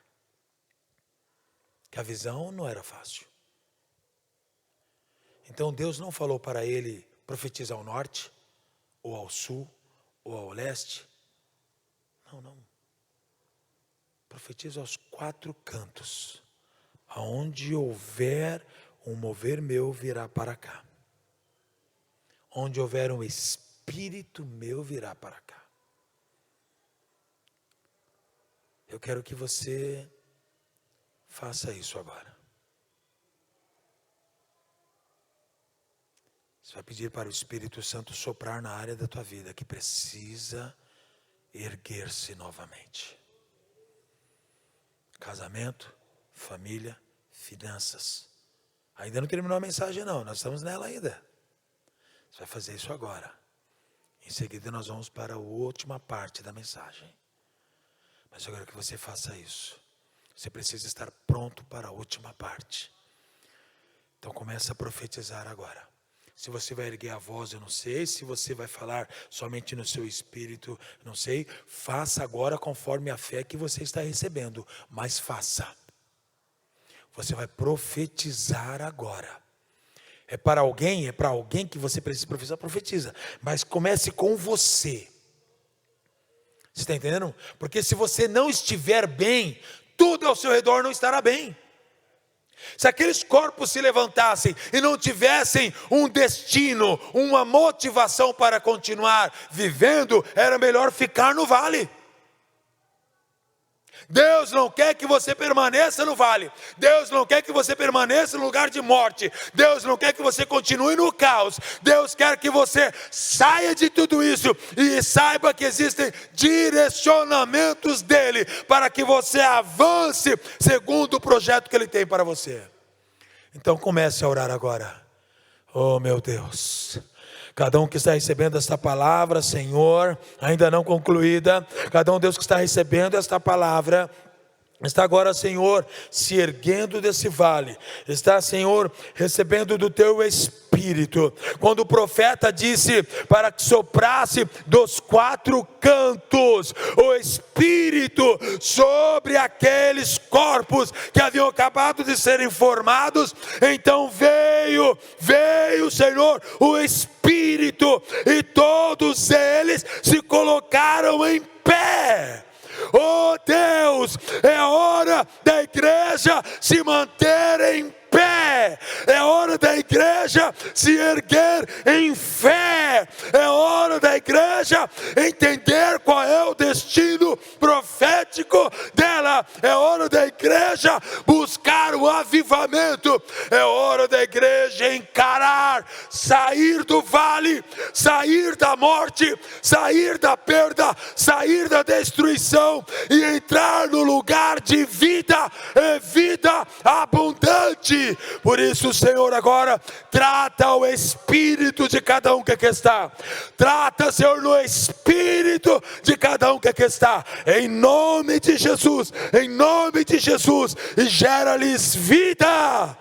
Que a visão não era fácil. Então Deus não falou para ele profetizar ao norte, ou ao sul, ou ao leste. Não. Profetiza aos 4 cantos. Aonde houver um mover meu, virá para cá. Onde houver um espírito meu, virá para cá. Eu quero que você faça isso agora. Você vai pedir para o Espírito Santo soprar na área da tua vida que precisa erguer-se novamente. Casamento, família, finanças. Ainda não terminou a mensagem não, nós estamos nela ainda. Você vai fazer isso agora. Em seguida nós vamos para a última parte da mensagem. Mas eu quero que você faça isso. Você precisa estar pronto para a última parte. Então começa a profetizar agora. Se você vai erguer a voz, eu não sei. Se você vai falar somente no seu espírito, não sei. Faça agora conforme a fé que você está recebendo. Mas faça. Você vai profetizar agora. É para alguém que você precisa profetizar, profetiza. Mas comece com você. Você está entendendo? Porque se você não estiver bem, tudo ao seu redor não estará bem. Se aqueles corpos se levantassem e não tivessem um destino, uma motivação para continuar vivendo, era melhor ficar no vale. Deus não quer que você permaneça no vale. Deus não quer que você permaneça no lugar de morte. Deus não quer que você continue no caos. Deus quer que você saia de tudo isso e saiba que existem direcionamentos dele para que você avance segundo o projeto que ele tem para você. Então comece a orar agora. Oh meu Deus, cada um que está recebendo esta palavra, Senhor, ainda não concluída, cada um, Deus, que está recebendo esta palavra, está agora, Senhor, se erguendo desse vale, está, Senhor, recebendo do teu Espírito. Quando o profeta disse para que soprasse dos 4 cantos o Espírito sobre aqueles corpos que haviam acabado de serem formados, então veio, Senhor, o Espírito, e todos eles se colocaram em pé. Oh Deus, é hora da igreja se manter em pé, é hora da igreja se erguer em fé, é hora da igreja entender qual é o destino profético dela, é hora da igreja buscar o avivamento, é hora da igreja encarar, sair do vale, sair da morte, sair da perda, sair da destruição e entrar no lugar de vida, vida abundante. Por isso, Senhor, agora trata o espírito de cada um que aqui está. Trata, Senhor, no espírito de cada um que aqui está. Em nome de Jesus, e gera-lhes vida.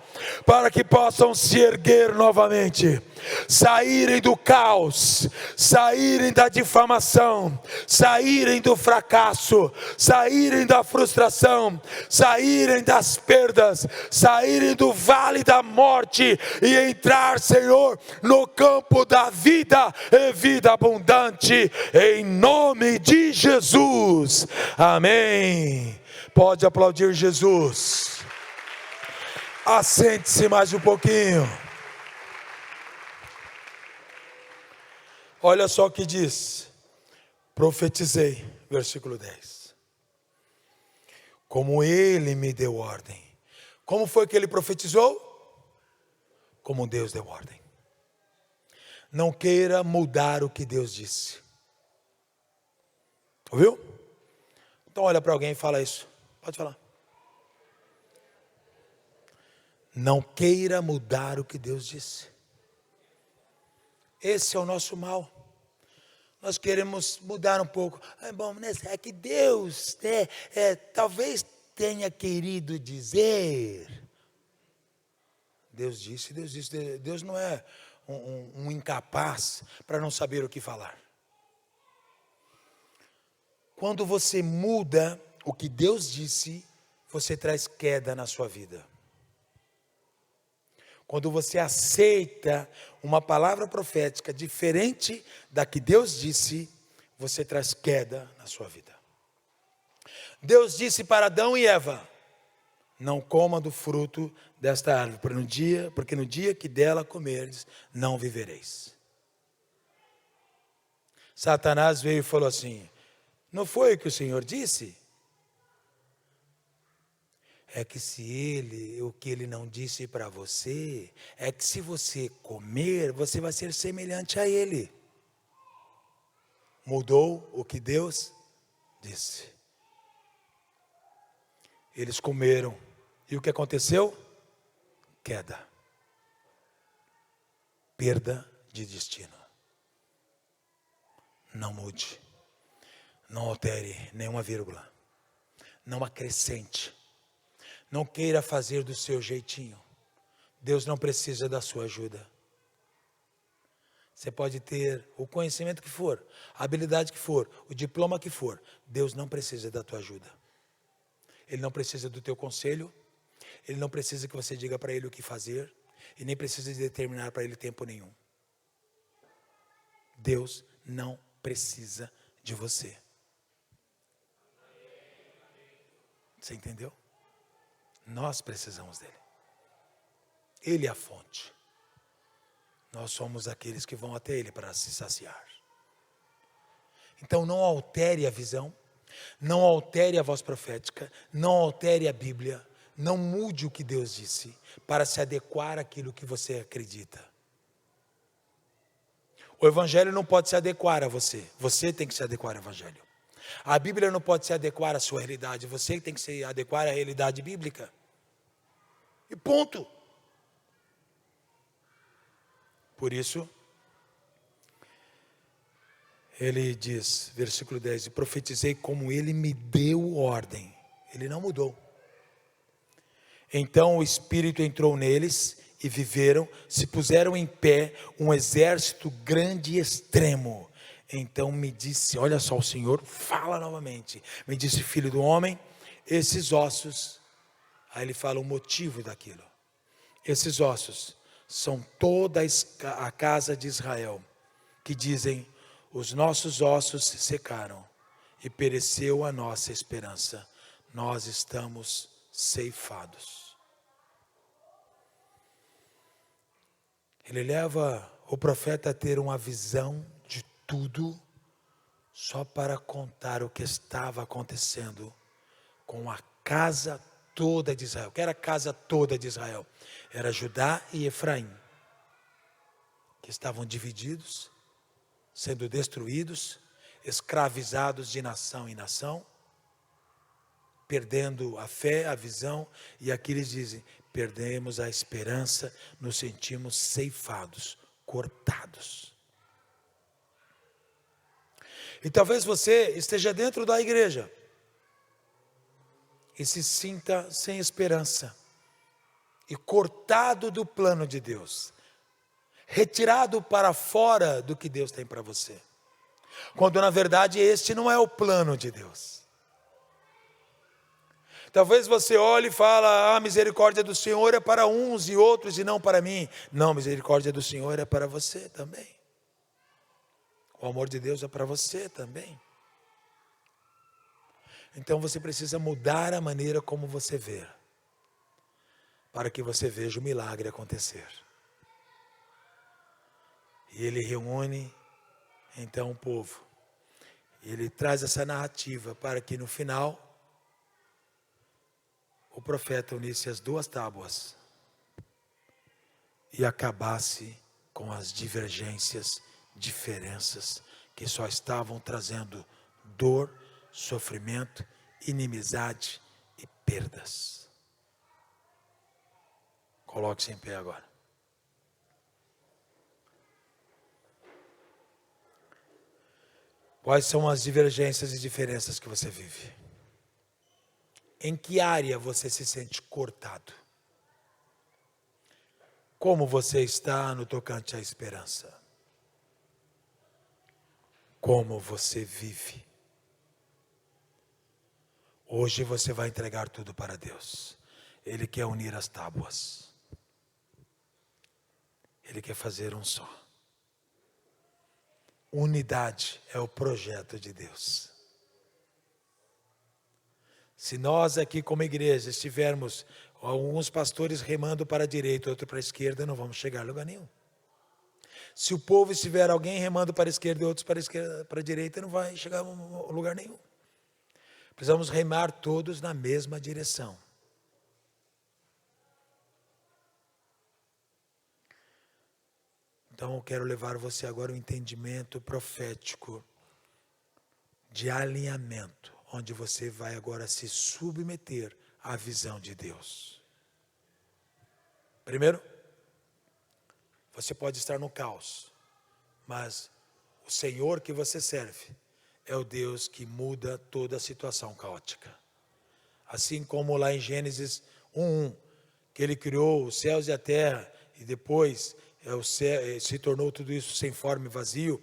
para que possam se erguer novamente, saírem do caos, saírem da difamação, saírem do fracasso, saírem da frustração, saírem das perdas, saírem do vale da morte e entrar, Senhor, no campo da vida e vida abundante, em nome de Jesus, amém. Pode aplaudir Jesus. Assente-se mais um pouquinho. Olha só o que diz: profetizei, versículo 10, como ele me deu ordem. Como foi que ele profetizou? Como Deus deu ordem. Não queira mudar o que Deus disse. Ouviu? Então olha para alguém e fala isso. Pode falar. Não queira mudar o que Deus disse. Esse é o nosso mal. Nós queremos mudar um pouco. Bom, é que Deus talvez tenha querido dizer. Deus disse. Deus não é um incapaz para não saber o que falar. Quando você muda o que Deus disse, você traz queda na sua vida. Quando você aceita uma palavra profética diferente da que Deus disse, você traz queda na sua vida. Deus disse para Adão e Eva: não coma do fruto desta árvore, porque no dia que dela comerdes, não vivereis. Satanás veio e falou assim: não foi o que o Senhor disse? É que o que ele não disse para você, é que se você comer, você vai ser semelhante a ele. Mudou o que Deus disse. Eles comeram. E o que aconteceu? Queda. Perda de destino. Não mude. Não altere nenhuma vírgula. Não acrescente. Não queira fazer do seu jeitinho. Deus não precisa da sua ajuda. Você pode ter o conhecimento que for, a habilidade que for, o diploma que for. Deus não precisa da tua ajuda. Ele não precisa do teu conselho. Ele não precisa que você diga para ele o que fazer. E nem precisa de determinar para ele tempo nenhum. Deus não precisa de você. Você entendeu? Nós precisamos dele. Ele é a fonte. Nós somos aqueles que vão até ele para se saciar. Então não altere a visão, não altere a voz profética, não altere a Bíblia, não mude o que Deus disse para se adequar àquilo que você acredita. O Evangelho não pode se adequar a você, você tem que se adequar ao Evangelho. A Bíblia não pode se adequar à sua realidade, você tem que se adequar à realidade bíblica. E ponto. Por isso, ele diz, versículo 10, e profetizei como ele me deu ordem. Ele não mudou. Então o Espírito entrou neles e viveram, se puseram em pé um exército grande e extremo. Então me disse, olha só, o Senhor fala novamente, me disse: filho do homem, esses ossos, aí ele fala o motivo daquilo. Esses ossos são toda a casa de Israel, que dizem: os nossos ossos se secaram e pereceu a nossa esperança, nós estamos ceifados. Ele leva o profeta a ter uma visão de tudo, só para contar o que estava acontecendo com a casa toda de Israel. Que era a casa toda de Israel? Era Judá e Efraim, que estavam divididos, sendo destruídos, escravizados de nação em nação, perdendo a fé, a visão, e aqui eles dizem: perdemos a esperança, nos sentimos ceifados, cortados. E talvez você esteja dentro da igreja e se sinta sem esperança, e cortado do plano de Deus, retirado para fora do que Deus tem para você, quando na verdade este não é o plano de Deus. Talvez você olhe e fale: a misericórdia do Senhor é para uns e outros e não para mim. Não, a misericórdia do Senhor é para você também. O amor de Deus é para você também. Então você precisa mudar a maneira como você vê, para que você veja o milagre acontecer. E ele reúne então o povo. E ele traz essa narrativa para que no final o profeta unisse as duas tábuas e acabasse com as divergências, diferenças que só estavam trazendo dor, sofrimento, inimizade e perdas. Coloque-se em pé agora. Quais são as divergências e diferenças que você vive? Em que área você se sente cortado? Como você está no tocante à esperança? Como você vive? Hoje você vai entregar tudo para Deus. Ele quer unir as tábuas. Ele quer fazer um só. Unidade é o projeto de Deus. Se nós aqui como igreja estivermos alguns pastores remando para a direita, outro para a esquerda, não vamos chegar a lugar nenhum. Se o povo estiver alguém remando para a esquerda e outros para a direita, não vai chegar a lugar nenhum. Precisamos remar todos na mesma direção. Então eu quero levar você agora ao entendimento profético de alinhamento, onde você vai agora se submeter à visão de Deus. Primeiro, você pode estar no caos, mas o Senhor que você serve é o Deus que muda toda a situação caótica. Assim como lá em Gênesis 1:1, que Ele criou os céus e a terra, e depois se tornou tudo isso sem forma e vazio,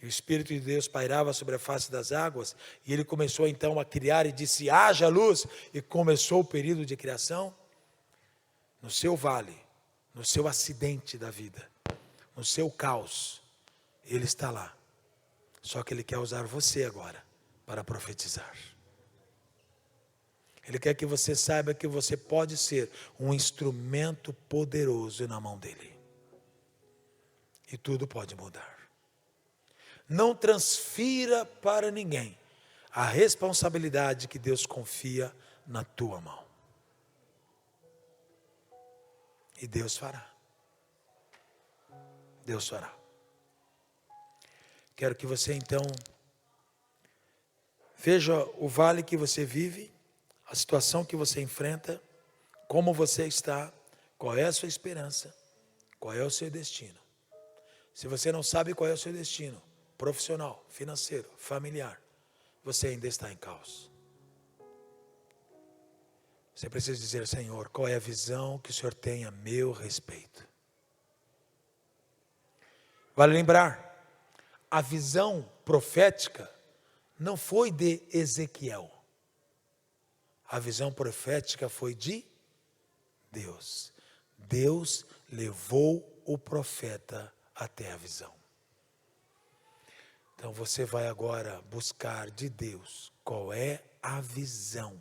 e o Espírito de Deus pairava sobre a face das águas, e Ele começou então a criar e disse: haja luz, e começou o período de criação. No seu vale, no seu acidente da vida, no seu caos, Ele está lá. Só que Ele quer usar você agora para profetizar. Ele quer que você saiba que você pode ser um instrumento poderoso na mão dEle. E tudo pode mudar. Não transfira para ninguém a responsabilidade que Deus confia na tua mão. E Deus fará. Deus fará. Quero que você então veja o vale que você vive, a situação que você enfrenta, como você está, qual é a sua esperança, qual é o seu destino. Se você não sabe qual é o seu destino, profissional, financeiro, familiar, você ainda está em caos. Você precisa dizer: Senhor, qual é a visão que o Senhor tem a meu respeito? Vale lembrar, a visão profética não foi de Ezequiel. A visão profética foi de Deus. Deus levou o profeta até a visão. Então você vai agora buscar de Deus qual é a visão